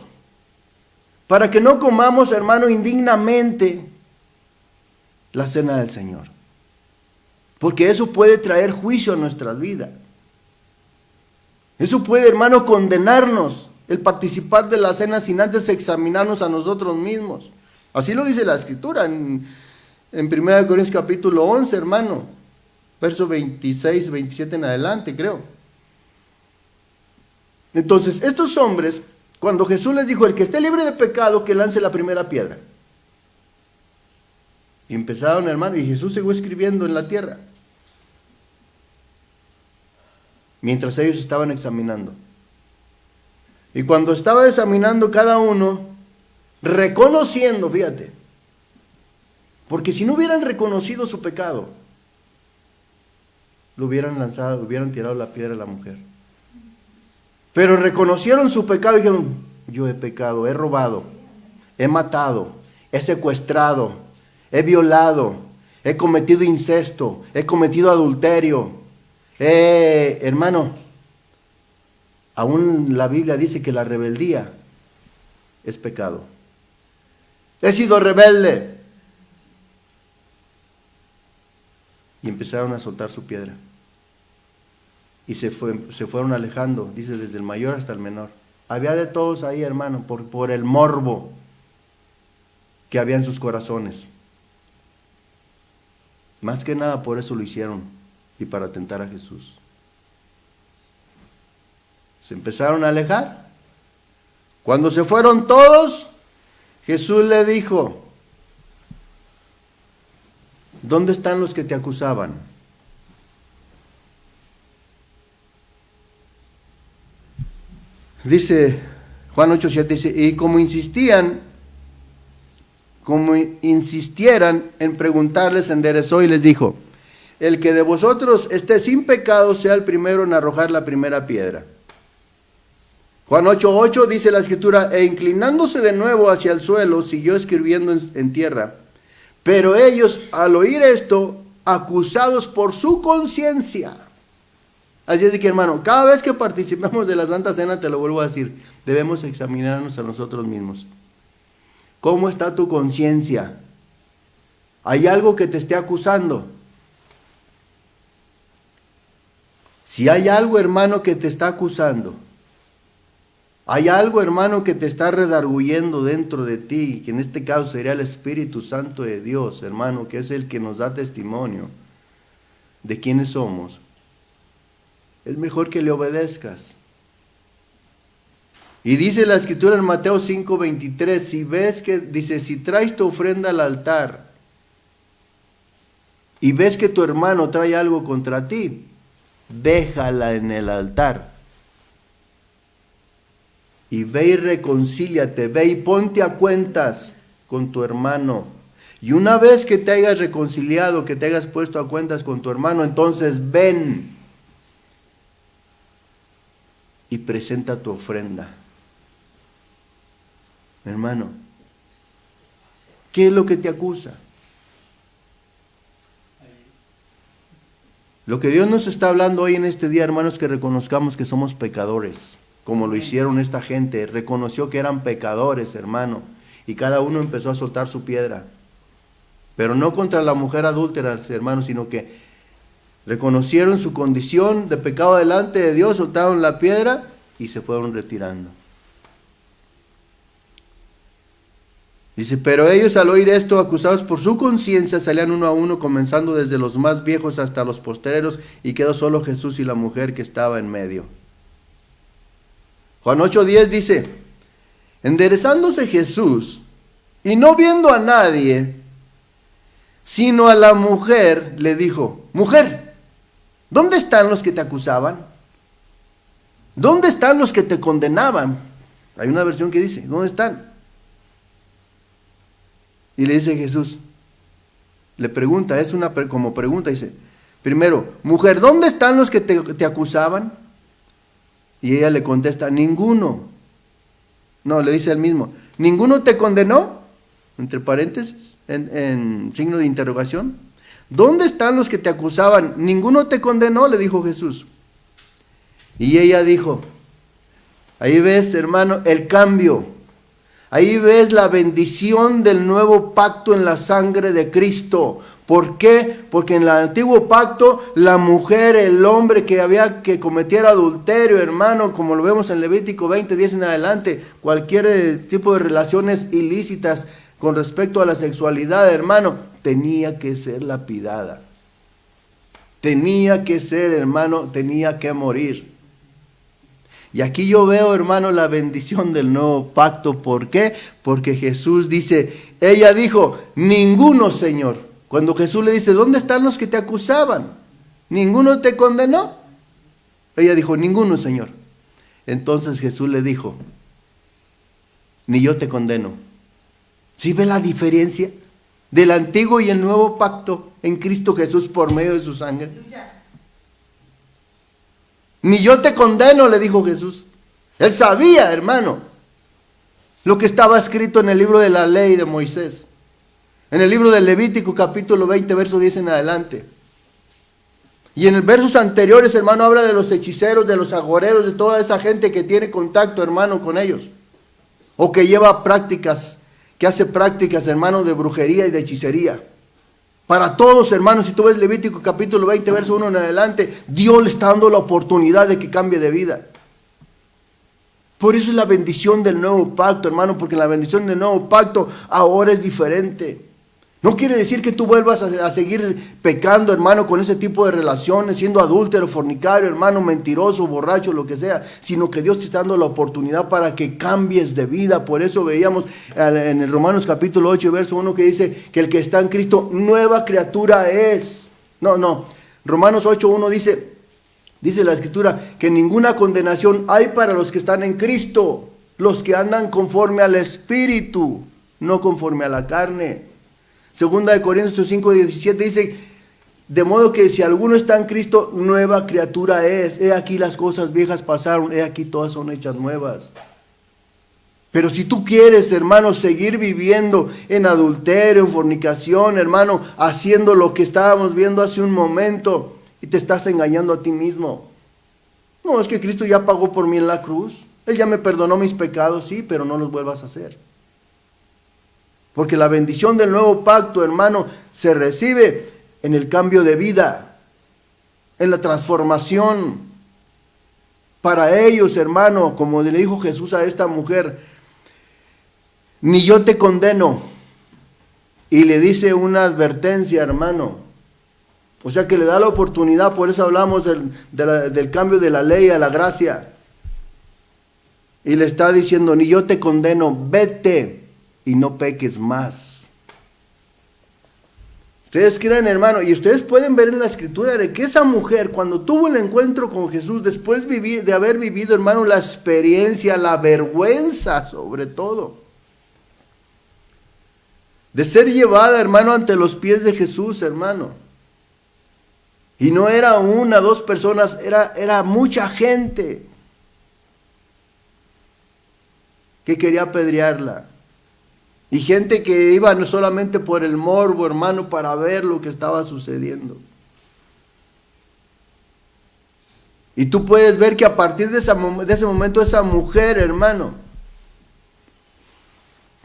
para que no comamos, hermano, indignamente la Cena del Señor. Porque eso puede traer juicio a nuestras vidas. Eso puede, hermano, condenarnos el participar de la cena sin antes examinarnos a nosotros mismos. Así lo dice la Escritura en 1 Corintios capítulo 11, hermano, verso 26, 27 en adelante, creo. Entonces, estos hombres, cuando Jesús les dijo, el que esté libre de pecado, que lance la primera piedra. Y empezaron, hermano, y Jesús siguió escribiendo en la tierra, mientras ellos estaban examinando. Y cuando estaba examinando cada uno, reconociendo, fíjate, porque si no hubieran reconocido su pecado, lo hubieran lanzado, hubieran tirado la piedra a la mujer. Pero reconocieron su pecado y dijeron, yo he pecado, he robado, he matado, he secuestrado, he violado, he cometido incesto, he cometido adulterio. Hermano, aún la Biblia dice que la rebeldía es pecado. He sido rebelde. Y empezaron a soltar su piedra. Y se fueron alejando, dice, desde el mayor hasta el menor. Había de todos ahí, hermano, por el morbo. que había en sus corazones. Más que nada por eso lo hicieron y para tentar a Jesús. Se empezaron a alejar. Cuando se fueron todos, Jesús le dijo: ¿dónde están los que te acusaban? Dice Juan 8:7, dice, y como insistieran en preguntarles, enderezó y les dijo: el que de vosotros esté sin pecado sea el primero en arrojar la primera piedra. Juan 8:8 dice la escritura: e inclinándose de nuevo hacia el suelo, siguió escribiendo en tierra. Pero ellos, al oír esto, acusados por su conciencia. Así es de que, hermano, cada vez que participemos de la Santa Cena, te lo vuelvo a decir, debemos examinarnos a nosotros mismos. ¿Cómo está tu conciencia? ¿Hay algo que te esté acusando? Si hay algo, hermano, que te está acusando, hay algo, hermano, que te está redarguyendo dentro de ti, que en este caso sería el Espíritu Santo de Dios, hermano, que es el que nos da testimonio de quiénes somos, es mejor que le obedezcas. Y dice la Escritura en Mateo 5:23, si ves que, dice, si traes tu ofrenda al altar y ves que tu hermano trae algo contra ti, déjala en el altar. Y ve y reconcíliate, ve y ponte a cuentas con tu hermano. Y una vez que te hayas reconciliado, que te hayas puesto a cuentas con tu hermano, entonces ven y presenta tu ofrenda. Hermano, ¿qué es lo que te acusa? Lo que Dios nos está hablando hoy en este día, hermanos, que reconozcamos que somos pecadores, como lo hicieron esta gente. Reconoció que eran pecadores, hermano, y cada uno empezó a soltar su piedra. Pero no contra la mujer adúltera, hermano, sino que reconocieron su condición de pecado delante de Dios, soltaron la piedra y se fueron retirando. Dice, pero ellos al oír esto, acusados por su conciencia, salían uno a uno, comenzando desde los más viejos hasta los postreros, y quedó solo Jesús y la mujer que estaba en medio. Juan 8:10 dice, enderezándose Jesús, y no viendo a nadie, sino a la mujer, le dijo, mujer, ¿dónde están los que te acusaban? ¿Dónde están los que te condenaban? Hay una versión que dice, ¿dónde están? Y le dice Jesús, le pregunta, es una como pregunta, dice, primero, mujer, ¿dónde están los que te acusaban? Y ella le contesta, ninguno. No, le dice él mismo, ¿ninguno te condenó? Entre paréntesis, en signo de interrogación. ¿Dónde están los que te acusaban? ¿Ninguno te condenó? Le dijo Jesús. Y ella dijo, ahí ves, hermano, el cambio. Ahí ves la bendición del nuevo pacto en la sangre de Cristo. ¿Por qué? Porque en el antiguo pacto, la mujer, el hombre que había que cometiera adulterio, hermano, como lo vemos en Levítico 20:10 en adelante, cualquier tipo de relaciones ilícitas con respecto a la sexualidad, hermano, tenía que ser lapidada. Tenía que ser, hermano, tenía que morir. Y aquí yo veo, hermano, la bendición del nuevo pacto. ¿Por qué? Porque Jesús dice, ella dijo, ninguno, Señor. Cuando Jesús le dice, ¿dónde están los que te acusaban? ¿Ninguno te condenó? Ella dijo, ninguno, Señor. Entonces Jesús le dijo, ni yo te condeno. ¿Sí ve la diferencia del antiguo y el nuevo pacto en Cristo Jesús por medio de su sangre? Ni yo te condeno, le dijo Jesús. Él sabía, hermano, lo que estaba escrito en el libro de la ley de Moisés. En el libro de Levítico, capítulo 20, verso 10 en adelante. Y en los versos anteriores, hermano, habla de los hechiceros, de los agoreros, de toda esa gente que tiene contacto, hermano, con ellos. O que lleva prácticas, que hace prácticas, hermano, de brujería y de hechicería. Para todos, hermanos, si tú ves Levítico capítulo 20, verso 1 en adelante, Dios le está dando la oportunidad de que cambie de vida. Por eso es la bendición del nuevo pacto, hermano, porque la bendición del nuevo pacto ahora es diferente. No quiere decir que tú vuelvas a seguir pecando, hermano, con ese tipo de relaciones, siendo adúltero, fornicario, hermano, mentiroso, borracho, lo que sea, sino que Dios te está dando la oportunidad para que cambies de vida. Por eso veíamos en el Romanos capítulo 8, verso 1, que dice que el que está en Cristo, nueva criatura es. Romanos 8, 1 dice la Escritura, que ninguna condenación hay para los que están en Cristo, los que andan conforme al Espíritu, no conforme a la carne. Segunda de Corintios 5, 17 dice, de modo que si alguno está en Cristo, nueva criatura es. He aquí las cosas viejas pasaron, he aquí todas son hechas nuevas. Pero si tú quieres, hermano, seguir viviendo en adulterio, en fornicación, hermano, haciendo lo que estábamos viendo hace un momento, y te estás engañando a ti mismo. No, es que Cristo ya pagó por mí en la cruz. Él ya me perdonó mis pecados, sí, pero no los vuelvas a hacer. Porque la bendición del nuevo pacto, hermano, se recibe en el cambio de vida, en la transformación. Para ellos, hermano, como le dijo Jesús a esta mujer, ni yo te condeno. Y le dice una advertencia, hermano. O sea que le da la oportunidad, por eso hablamos del cambio de la ley a la gracia. Y le está diciendo, ni yo te condeno, vete y no peques más. Ustedes creen, hermano, y ustedes pueden ver en la Escritura de que esa mujer, cuando tuvo el encuentro con Jesús, después de haber vivido, hermano, la experiencia, la vergüenza sobre todo, de ser llevada, hermano, ante los pies de Jesús, hermano. Y no era una, dos personas, era mucha gente que quería apedrearla. Y gente que iba no solamente por el morbo, hermano, para ver lo que estaba sucediendo. Y tú puedes ver que a partir de ese momento esa mujer, hermano,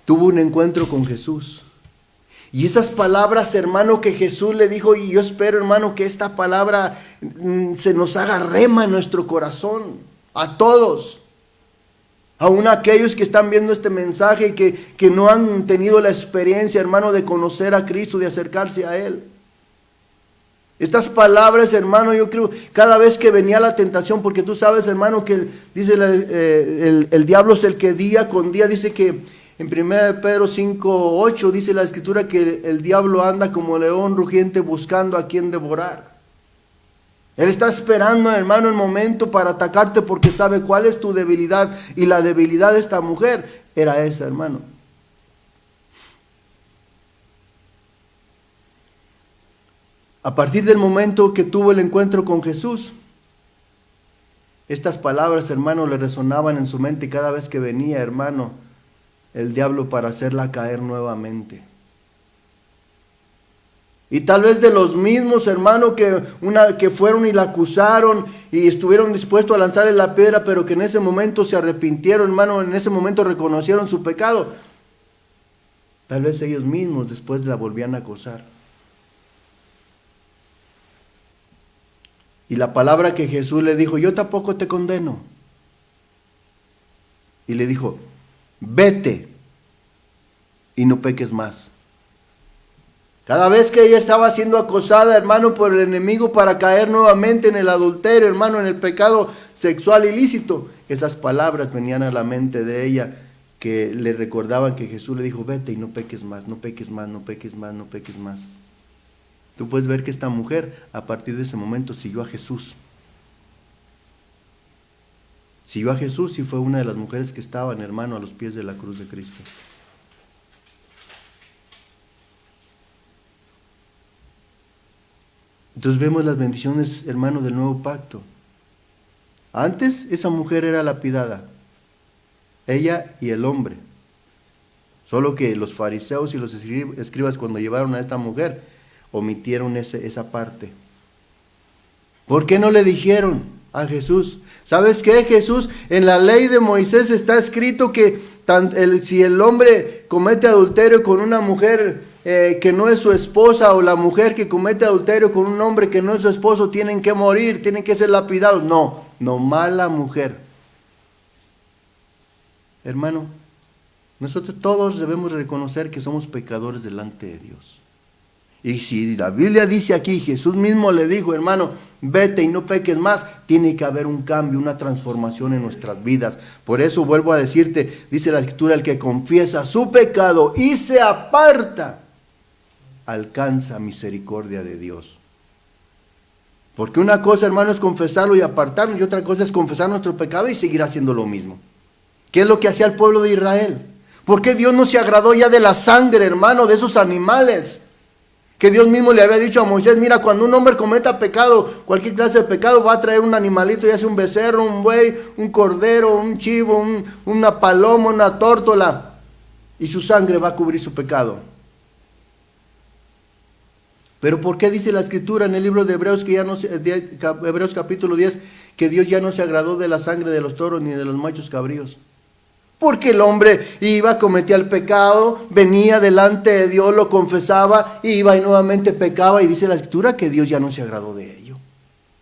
tuvo un encuentro con Jesús. Y esas palabras, hermano, que Jesús le dijo, y yo espero, hermano, que esta palabra se nos haga rema en nuestro corazón, a todos. Aún aquellos que están viendo este mensaje y que no han tenido la experiencia, hermano, de conocer a Cristo, de acercarse a Él. Estas palabras, hermano, yo creo, cada vez que venía la tentación, porque tú sabes, hermano, que dice el diablo es el que día con día, dice que en 1 Pedro 5, 8 dice la Escritura que el diablo anda como león rugiente buscando a quien devorar. Él está esperando, hermano, el momento para atacarte porque sabe cuál es tu debilidad. Y la debilidad de esta mujer era esa, hermano. A partir del momento que tuvo el encuentro con Jesús, estas palabras, hermano, le resonaban en su mente cada vez que venía, hermano, el diablo para hacerla caer nuevamente. Y tal vez de los mismos, hermano, que fueron y la acusaron y estuvieron dispuestos a lanzarle la piedra, pero que en ese momento se arrepintieron, hermano, en ese momento reconocieron su pecado. Tal vez ellos mismos después la volvían a acosar. Y la palabra que Jesús le dijo, yo tampoco te condeno. Y le dijo, vete y no peques más. Cada vez que ella estaba siendo acosada, hermano, por el enemigo para caer nuevamente en el adulterio, hermano, en el pecado sexual ilícito, esas palabras venían a la mente de ella que le recordaban que Jesús le dijo, vete y no peques más, no peques más, no peques más, no peques más. Tú puedes ver que esta mujer, a partir de ese momento, siguió a Jesús. Siguió a Jesús y fue una de las mujeres que estaban, hermano, a los pies de la cruz de Cristo. Entonces vemos las bendiciones, hermano, del nuevo pacto. Antes esa mujer era lapidada, ella y el hombre. Solo que los fariseos y los escribas cuando llevaron a esta mujer omitieron esa parte. ¿Por qué no le dijeron a Jesús? ¿Sabes qué, Jesús? En la ley de Moisés está escrito que si el hombre comete adulterio con una mujer que no es su esposa, o la mujer que comete adulterio con un hombre que no es su esposo, tienen que morir, tienen que ser lapidados. No, nomás la mujer. Hermano, nosotros todos debemos reconocer que somos pecadores delante de Dios. Y si la Biblia dice aquí, Jesús mismo le dijo, hermano, vete y no peques más, tiene que haber un cambio, una transformación en nuestras vidas. Por eso vuelvo a decirte, dice la Escritura, el que confiesa su pecado y se aparta, alcanza misericordia de Dios. Porque una cosa, hermano, es confesarlo y apartarnos, y otra cosa es confesar nuestro pecado y seguir haciendo lo mismo. ¿Qué es lo que hacía el pueblo de Israel? ¿Por qué Dios no se agradó ya de la sangre, hermano, de esos animales? Que Dios mismo le había dicho a Moisés, mira, cuando un hombre cometa pecado, cualquier clase de pecado, va a traer un animalito, ya sea un becerro, un buey, un cordero, un chivo, una paloma, una tórtola, y su sangre va a cubrir su pecado. Pero ¿por qué dice la Escritura en el libro de Hebreos, Hebreos capítulo 10, que Dios ya no se agradó de la sangre de los toros ni de los machos cabríos? Porque el hombre iba, cometía el pecado, venía delante de Dios, lo confesaba, iba y nuevamente pecaba, y dice la Escritura que Dios ya no se agradó de ello.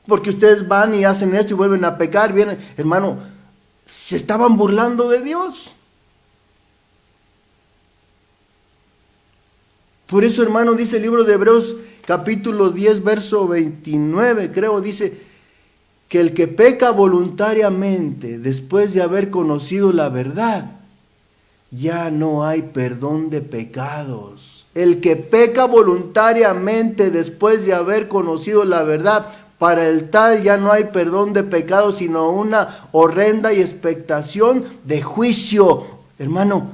Porque ustedes van y hacen esto y vuelven a pecar, vienen, hermano, se estaban burlando de Dios. Por eso, hermano, dice el libro de Hebreos capítulo 10, verso 29, creo, dice que el que peca voluntariamente después de haber conocido la verdad, ya no hay perdón de pecados. El que peca voluntariamente después de haber conocido la verdad, para el tal ya no hay perdón de pecados, sino una horrenda y expectación de juicio. Hermano,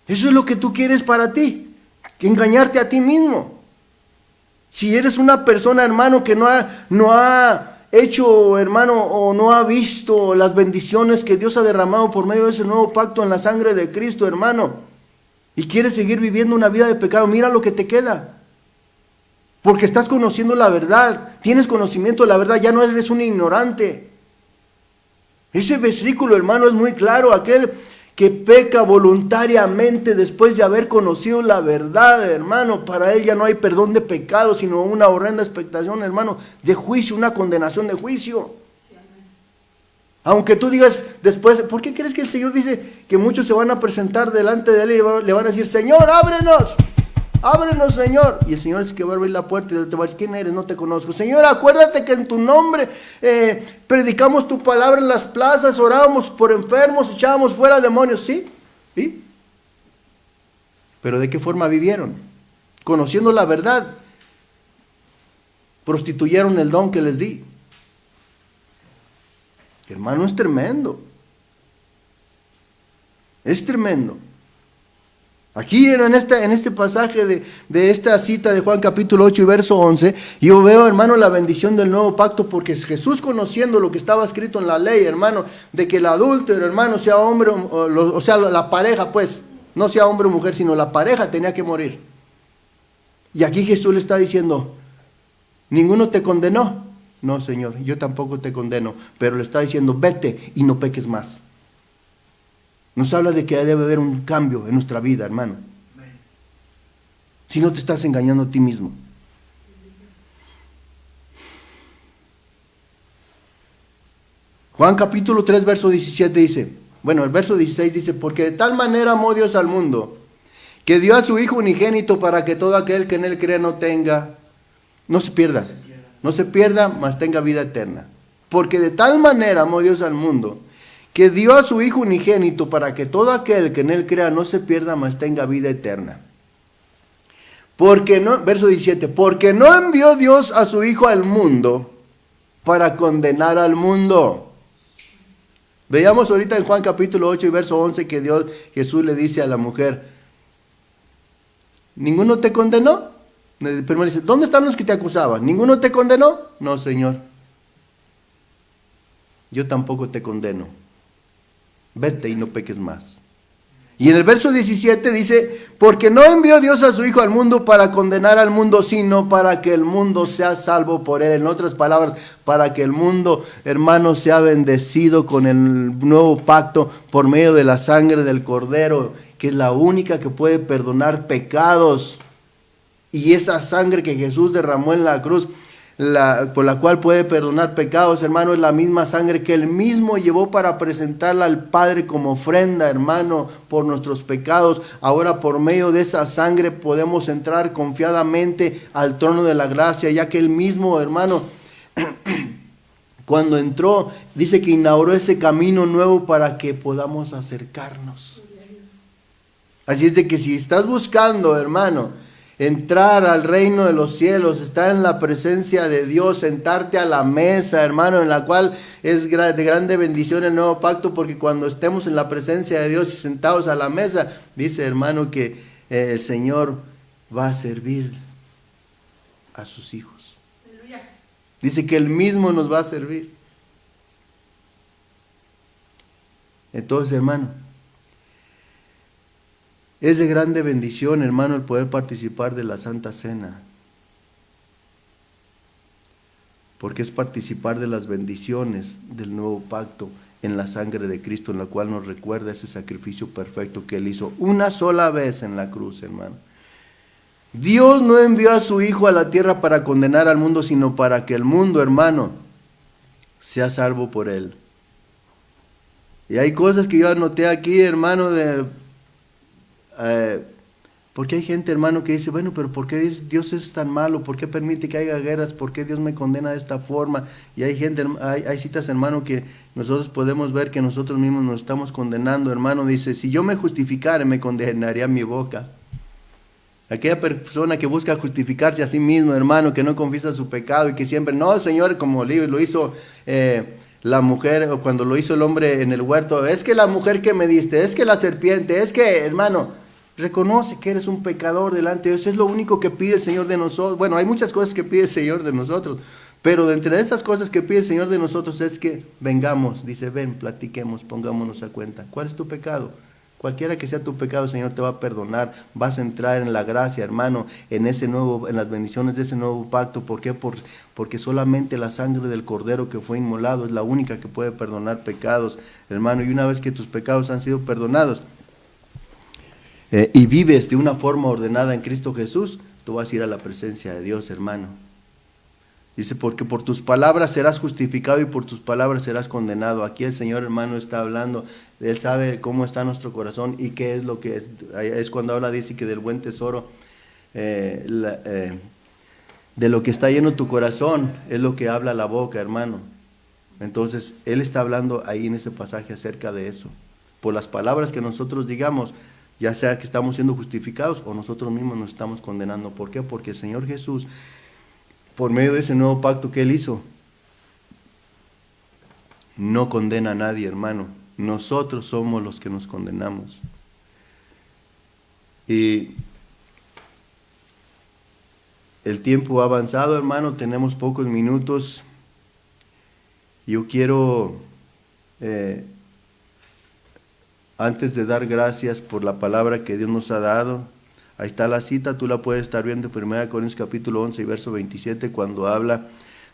eso es lo que tú quieres para ti, que engañarte a ti mismo. Si eres una persona, hermano, que no ha hecho, hermano, o no ha visto las bendiciones que Dios ha derramado por medio de ese nuevo pacto en la sangre de Cristo, hermano, y quieres seguir viviendo una vida de pecado, mira lo que te queda. Porque estás conociendo la verdad, tienes conocimiento de la verdad, ya no eres un ignorante. Ese versículo, hermano, es muy claro, aquel que peca voluntariamente después de haber conocido la verdad, hermano, para él ya no hay perdón de pecado, sino una horrenda expectación, hermano, de juicio, una condenación de juicio. Sí, aunque tú digas después, ¿por qué crees que el Señor dice que muchos se van a presentar delante de él y le van a decir, Señor, ábrenos? Ábrenos, Señor. Y el Señor es que va a abrir la puerta y te va a decir, ¿quién eres? No te conozco. Señor, acuérdate que en tu nombre predicamos tu palabra en las plazas, orábamos por enfermos, echábamos fuera demonios. ¿Sí? ¿Sí? Pero ¿de qué forma vivieron? Conociendo la verdad, prostituyeron el don que les di. Hermano, es tremendo. Es tremendo. Aquí en este pasaje de esta cita de Juan capítulo 8 y verso 11, yo veo, hermano, la bendición del nuevo pacto, porque Jesús, conociendo lo que estaba escrito en la ley, hermano, de que el adúltero, hermano, sea hombre, o sea, la pareja, pues, no sea hombre o mujer, sino la pareja tenía que morir. Y aquí Jesús le está diciendo, ¿ninguno te condenó? No, Señor, yo tampoco te condeno, pero le está diciendo, vete y no peques más. Nos habla de que debe haber un cambio en nuestra vida, hermano. Si no te estás engañando a ti mismo. Juan capítulo 3, verso 17 dice, bueno, el verso 16 dice, porque de tal manera amó Dios al mundo, que dio a su Hijo unigénito para que todo aquel que en él crea no se pierda, mas tenga vida eterna. Porque de tal manera amó Dios al mundo, que dio a su Hijo unigénito para que todo aquel que en él crea no se pierda, mas tenga vida eterna. Porque no, verso 17, porque no envió Dios a su Hijo al mundo para condenar al mundo. Veamos ahorita en Juan capítulo 8 y verso 11 que Jesús le dice a la mujer, ¿ninguno te condenó? Primero dice, ¿dónde están los que te acusaban? ¿Ninguno te condenó? No, Señor. Yo tampoco te condeno. Vete y no peques más. Y en el verso 17 dice, porque no envió Dios a su Hijo al mundo para condenar al mundo, sino para que el mundo sea salvo por él. En otras palabras, para que el mundo, hermano, sea bendecido con el nuevo pacto por medio de la sangre del Cordero, que es la única que puede perdonar pecados. Y esa sangre que Jesús derramó en la cruz por la cual puede perdonar pecados, hermano, es la misma sangre que Él mismo llevó para presentarla al Padre como ofrenda, hermano, por nuestros pecados. Ahora por medio de esa sangre podemos entrar confiadamente al trono de la gracia, ya que Él mismo, hermano, cuando entró, dice que inauguró ese camino nuevo para que podamos acercarnos. Así es de que si estás buscando, hermano, entrar al reino de los cielos, estar en la presencia de Dios, sentarte a la mesa, hermano, en la cual es de grande bendición el nuevo pacto, porque cuando estemos en la presencia de Dios y sentados a la mesa, dice, hermano, que el Señor va a servir a sus hijos. Dice que Él mismo nos va a servir. Entonces, hermano, es de grande bendición, hermano, el poder participar de la Santa Cena. Porque es participar de las bendiciones del nuevo pacto en la sangre de Cristo, en la cual nos recuerda ese sacrificio perfecto que Él hizo una sola vez en la cruz, hermano. Dios no envió a su Hijo a la tierra para condenar al mundo, sino para que el mundo, hermano, sea salvo por Él. Y hay cosas que yo anoté aquí, hermano, porque hay gente, hermano, que dice, bueno, pero ¿por qué Dios es tan malo? ¿Por qué permite que haya guerras? ¿Por qué Dios me condena de esta forma? Y hay gente, hay citas, hermano, que nosotros podemos ver que nosotros mismos nos estamos condenando, hermano. Dice, si yo me justificara, me condenaría mi boca. Aquella persona que busca justificarse a sí mismo, hermano, que no confiesa su pecado y que siempre, no, Señor, como lo hizo la mujer, o cuando lo hizo el hombre en el huerto, es que la mujer que me diste, es que la serpiente, es que, hermano, reconoce que eres un pecador delante de Dios. Es lo único que pide el Señor de nosotros. Bueno, hay muchas cosas que pide el Señor de nosotros, pero de entre esas cosas que pide el Señor de nosotros es que vengamos, dice, ven, platiquemos, pongámonos a cuenta. ¿Cuál es tu pecado? Cualquiera que sea tu pecado, el Señor te va a perdonar. Vas a entrar en la gracia, hermano, en las bendiciones de ese nuevo pacto. ¿Por qué? Porque solamente la sangre del Cordero que fue inmolado es la única que puede perdonar pecados, hermano. Y una vez que tus pecados han sido perdonados, y vives de una forma ordenada en Cristo Jesús, tú vas a ir a la presencia de Dios, hermano. Dice, porque por tus palabras serás justificado y por tus palabras serás condenado. Aquí el Señor, hermano, está hablando. Él sabe cómo está nuestro corazón y qué es lo que es. Es cuando habla, dice que del buen tesoro, de lo que está lleno tu corazón, es lo que habla la boca, hermano. Entonces, Él está hablando ahí en ese pasaje acerca de eso. Por las palabras que nosotros digamos, ya sea que estamos siendo justificados o nosotros mismos nos estamos condenando. ¿Por qué? Porque el Señor Jesús, por medio de ese nuevo pacto que Él hizo, no condena a nadie, hermano. Nosotros somos los que nos condenamos. Y el tiempo ha avanzado, hermano, tenemos pocos minutos. Yo quiero, antes de dar gracias por la palabra que Dios nos ha dado, ahí está la cita, tú la puedes estar viendo en 1 Corintios capítulo 11 y verso 27, cuando habla,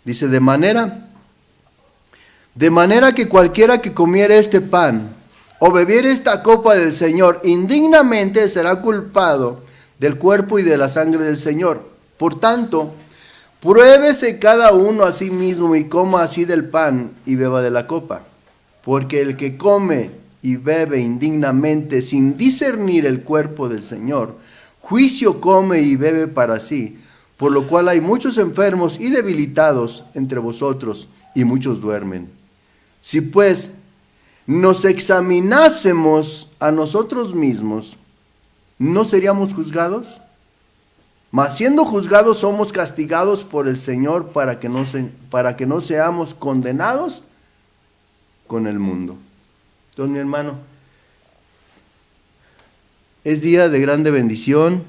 dice, de manera que cualquiera que comiere este pan o bebiere esta copa del Señor, indignamente será culpado del cuerpo y de la sangre del Señor. Por tanto, pruébese cada uno a sí mismo y coma así del pan y beba de la copa, porque el que come y bebe indignamente sin discernir el cuerpo del Señor, juicio come y bebe para sí, por lo cual hay muchos enfermos y debilitados entre vosotros, y muchos duermen. Si pues nos examinásemos a nosotros mismos, ¿no seríamos juzgados? Mas siendo juzgados somos castigados por el Señor para que no seamos condenados con el mundo. Entonces, mi hermano, es día de grande bendición.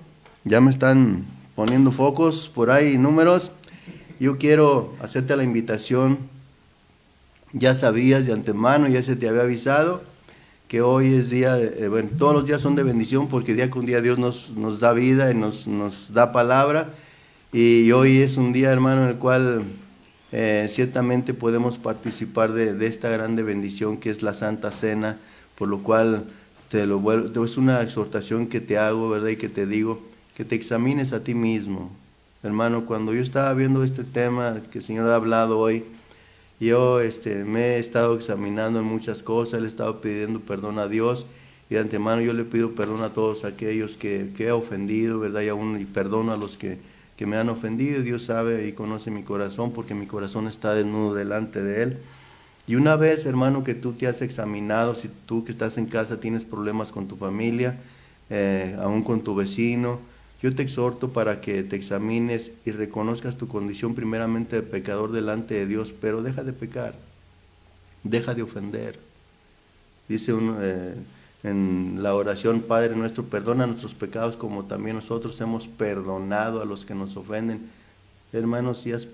Ya me están poniendo focos por ahí, números. Yo quiero hacerte la invitación. Ya sabías de antemano, ya se te había avisado que hoy es día, bueno, todos los días son de bendición porque día con día Dios nos da vida y nos da palabra. Y hoy es un día, hermano, en el cual ciertamente podemos participar de esta grande bendición que es la Santa Cena, por lo cual es una exhortación que te hago, ¿verdad? Y que te digo, que te examines a ti mismo, Hermano, cuando yo estaba viendo este tema que el Señor ha hablado hoy, yo me he estado examinando en muchas cosas, le he estado pidiendo perdón a Dios, y de antemano yo le pido perdón a todos aquellos que he ofendido, ¿verdad? Y perdono a los que me han ofendido. Dios sabe y conoce mi corazón, porque mi corazón está desnudo delante de Él. Y una vez, hermano, que tú te has examinado, si tú que estás en casa tienes problemas con tu familia, aún con tu vecino, yo te exhorto para que te examines y reconozcas tu condición primeramente de pecador delante de Dios, pero deja de pecar, deja de ofender. Dice en la oración, Padre nuestro, perdona nuestros pecados como también nosotros hemos perdonado a los que nos ofenden. Hermano, si has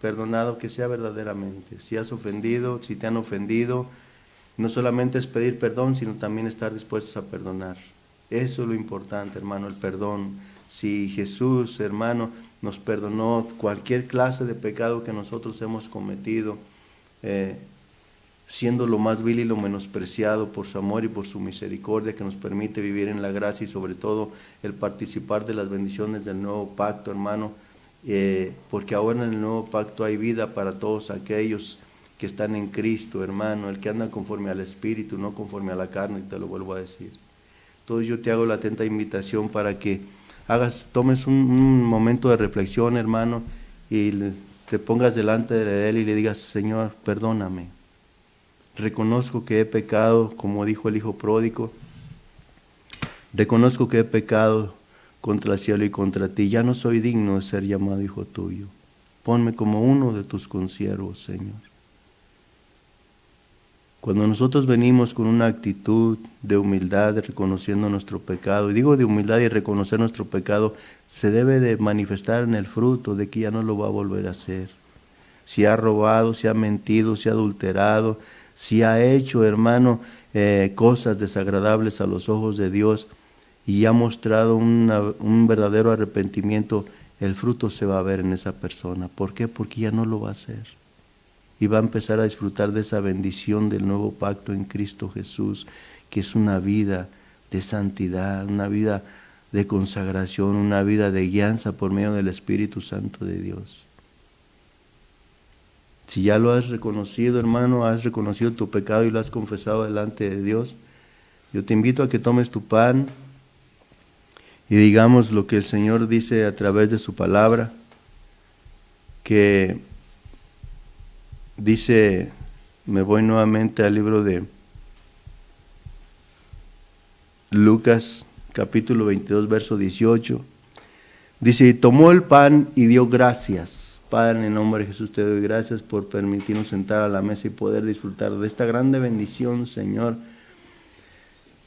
perdonado, que sea verdaderamente. Si has ofendido, si te han ofendido, no solamente es pedir perdón, sino también estar dispuestos a perdonar. Eso es lo importante, hermano, el perdón. Si Jesús, hermano, nos perdonó cualquier clase de pecado que nosotros hemos cometido, siendo lo más vil y lo menospreciado por su amor y por su misericordia que nos permite vivir en la gracia y sobre todo el participar de las bendiciones del nuevo pacto, hermano, porque ahora en el nuevo pacto hay vida para todos aquellos que están en Cristo, hermano, el que anda conforme al Espíritu, no conforme a la carne, y te lo vuelvo a decir. Entonces yo te hago la atenta invitación para que tomes un momento de reflexión, hermano, y te pongas delante de Él y le digas, Señor, perdóname. Reconozco que he pecado, como dijo el hijo pródigo. Reconozco que he pecado contra el cielo y contra ti. Ya no soy digno de ser llamado hijo tuyo. Ponme como uno de tus consiervos, Señor. Cuando nosotros venimos con una actitud de humildad, de reconociendo nuestro pecado, y digo de humildad y reconocer nuestro pecado, se debe de manifestar en el fruto de que ya no lo va a volver a hacer. Si ha robado, si ha mentido, si ha adulterado, si ha hecho, hermano, cosas desagradables a los ojos de Dios y ha mostrado un verdadero arrepentimiento, el fruto se va a ver en esa persona. ¿Por qué? Porque ya no lo va a hacer. Y va a empezar a disfrutar de esa bendición del nuevo pacto en Cristo Jesús, que es una vida de santidad, una vida de consagración, una vida de guianza por medio del Espíritu Santo de Dios. Si ya lo has reconocido, hermano, has reconocido tu pecado y lo has confesado delante de Dios, yo te invito a que tomes tu pan y digamos lo que el Señor dice a través de su palabra, que dice, me voy nuevamente al libro de Lucas, capítulo 22, verso 18, dice, y tomó el pan y dio gracias. Padre, en el nombre de Jesús te doy gracias por permitirnos sentar a la mesa y poder disfrutar de esta grande bendición, Señor.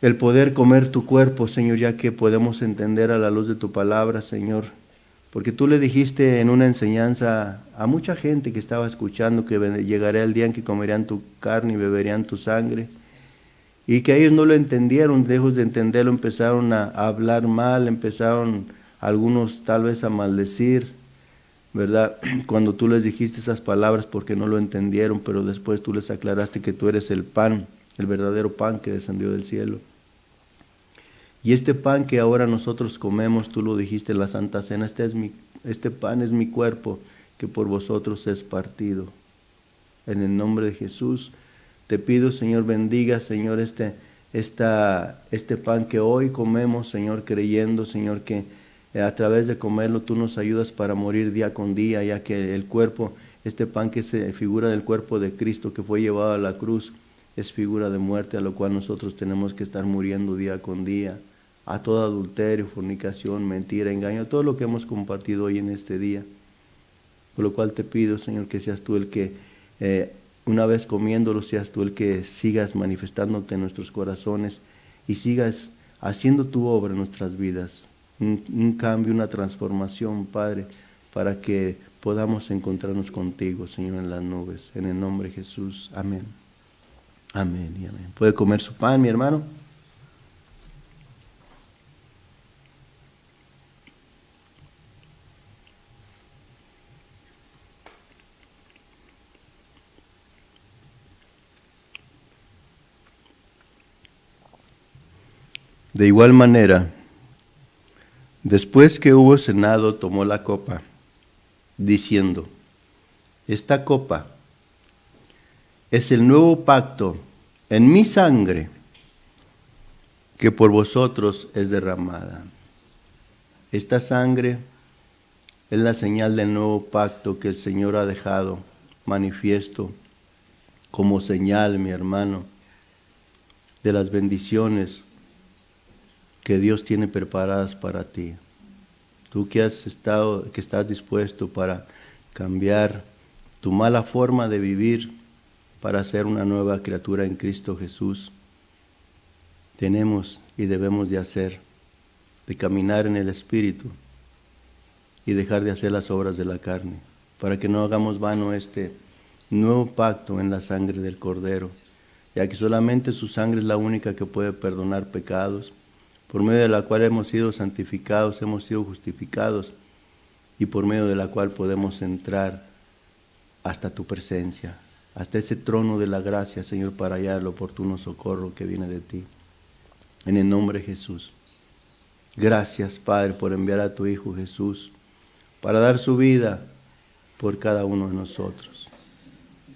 El poder comer tu cuerpo, Señor, ya que podemos entender a la luz de tu palabra, Señor. Porque tú le dijiste en una enseñanza a mucha gente que estaba escuchando que llegaría el día en que comerían tu carne y beberían tu sangre. Y que ellos no lo entendieron, lejos de entenderlo empezaron a hablar mal, empezaron algunos tal vez a maldecir, ¿verdad? Cuando tú les dijiste esas palabras porque no lo entendieron, pero después tú les aclaraste que tú eres el pan, el verdadero pan que descendió del cielo. Y este pan que ahora nosotros comemos, tú lo dijiste en la Santa Cena, este pan es mi cuerpo que por vosotros es partido. En el nombre de Jesús te pido, Señor, bendiga, Señor, este pan que hoy comemos, Señor, creyendo, Señor, que a través de comerlo tú nos ayudas para morir día con día, ya que el cuerpo, este pan que se figura del cuerpo de Cristo que fue llevado a la cruz, es figura de muerte, a lo cual nosotros tenemos que estar muriendo día con día, a todo adulterio, fornicación, mentira, engaño, todo lo que hemos compartido hoy en este día. Por lo cual te pido, Señor, que seas tú el que, una vez comiéndolo, seas tú el que sigas manifestándote en nuestros corazones y sigas haciendo tu obra en nuestras vidas. Un cambio, una transformación, Padre, para que podamos encontrarnos contigo, Señor, en las nubes. En el nombre de Jesús. Amén. Amén y amén. ¿Puede comer su pan, mi hermano? De igual manera, Después que hubo cenado, tomó la copa, diciendo: esta copa es el nuevo pacto en mi sangre, que por vosotros es derramada. Esta sangre es la señal del nuevo pacto que el Señor ha dejado manifiesto como señal, mi hermano, de las bendiciones que Dios tiene preparadas para ti. Tú que estás dispuesto para cambiar tu mala forma de vivir para ser una nueva criatura en Cristo Jesús, tenemos y debemos de hacer, de caminar en el Espíritu y dejar de hacer las obras de la carne, para que no hagamos vano este nuevo pacto en la sangre del Cordero, ya que solamente su sangre es la única que puede perdonar pecados, por medio de la cual hemos sido santificados, hemos sido justificados, y por medio de la cual podemos entrar hasta tu presencia, hasta ese trono de la gracia, Señor, para hallar el oportuno socorro que viene de ti. En el nombre de Jesús. Gracias, Padre, por enviar a tu Hijo Jesús para dar su vida por cada uno de nosotros.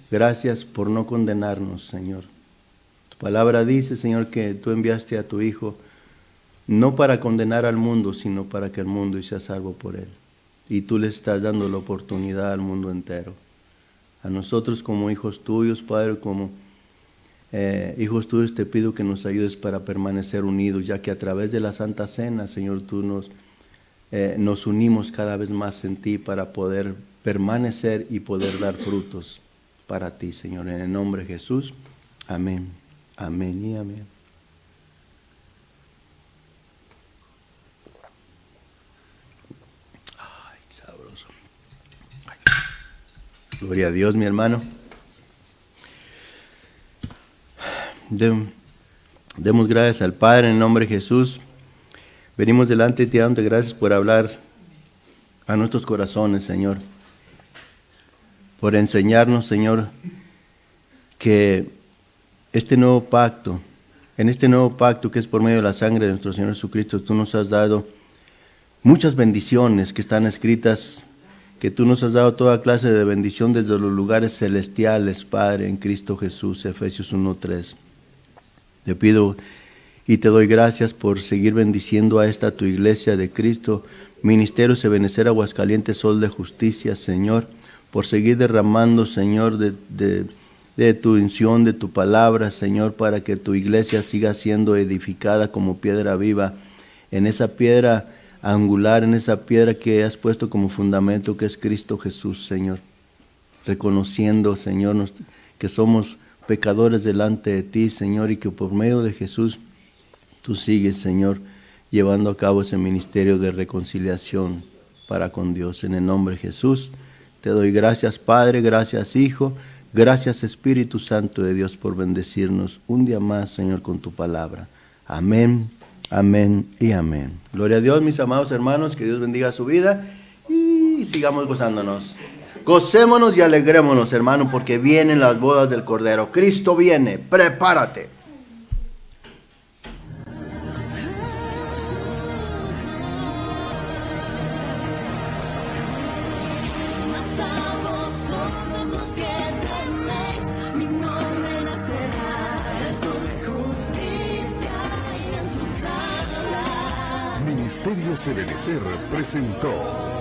Gracias por no condenarnos, Señor. Tu palabra dice, Señor, que tú enviaste a tu Hijo no para condenar al mundo, sino para que el mundo sea salvo por él. Y tú le estás dando la oportunidad al mundo entero. A nosotros como hijos tuyos, Padre, como hijos tuyos, te pido que nos ayudes para permanecer unidos, ya que a través de la Santa Cena, Señor, tú nos unimos cada vez más en ti para poder permanecer y poder dar frutos para ti, Señor. En el nombre de Jesús, amén, amén y amén. Ay, sabroso. Ay. Gloria a Dios, mi hermano. Demos gracias al Padre en el nombre de Jesús. Venimos delante de ti dándote gracias por hablar a nuestros corazones, Señor. Por enseñarnos, Señor, que este nuevo pacto, en este nuevo pacto que es por medio de la sangre de nuestro Señor Jesucristo, tú nos has dado muchas bendiciones que están escritas, que tú nos has dado toda clase de bendición desde los lugares celestiales, Padre, en Cristo Jesús, Efesios 1:3. Te pido y te doy gracias por seguir bendiciendo a esta tu iglesia de Cristo, Ministerio Ebenecer Aguascalientes, Sol de Justicia, Señor, por seguir derramando, Señor, de tu unción, de tu palabra, Señor, para que tu iglesia siga siendo edificada como piedra viva, en esa piedra angular, en esa piedra que has puesto como fundamento, que es Cristo Jesús, Señor, reconociendo, Señor, que somos pecadores delante de ti, Señor, y que por medio de Jesús tú sigues, Señor, llevando a cabo ese ministerio de reconciliación para con Dios. En el nombre de Jesús te doy gracias, Padre, gracias, Hijo, gracias, Espíritu Santo de Dios, por bendecirnos un día más, Señor, con tu palabra. Amén, amén y amén. Gloria a Dios, mis amados hermanos, que Dios bendiga su vida y sigamos gozándonos. Gocémonos y alegrémonos, hermano, porque vienen las bodas del Cordero. Cristo viene, prepárate. Mas a vosotros los que teméis, mi nombre nacerá, el sol de justicia y en su sangre. Ministerio Ebenecer presentó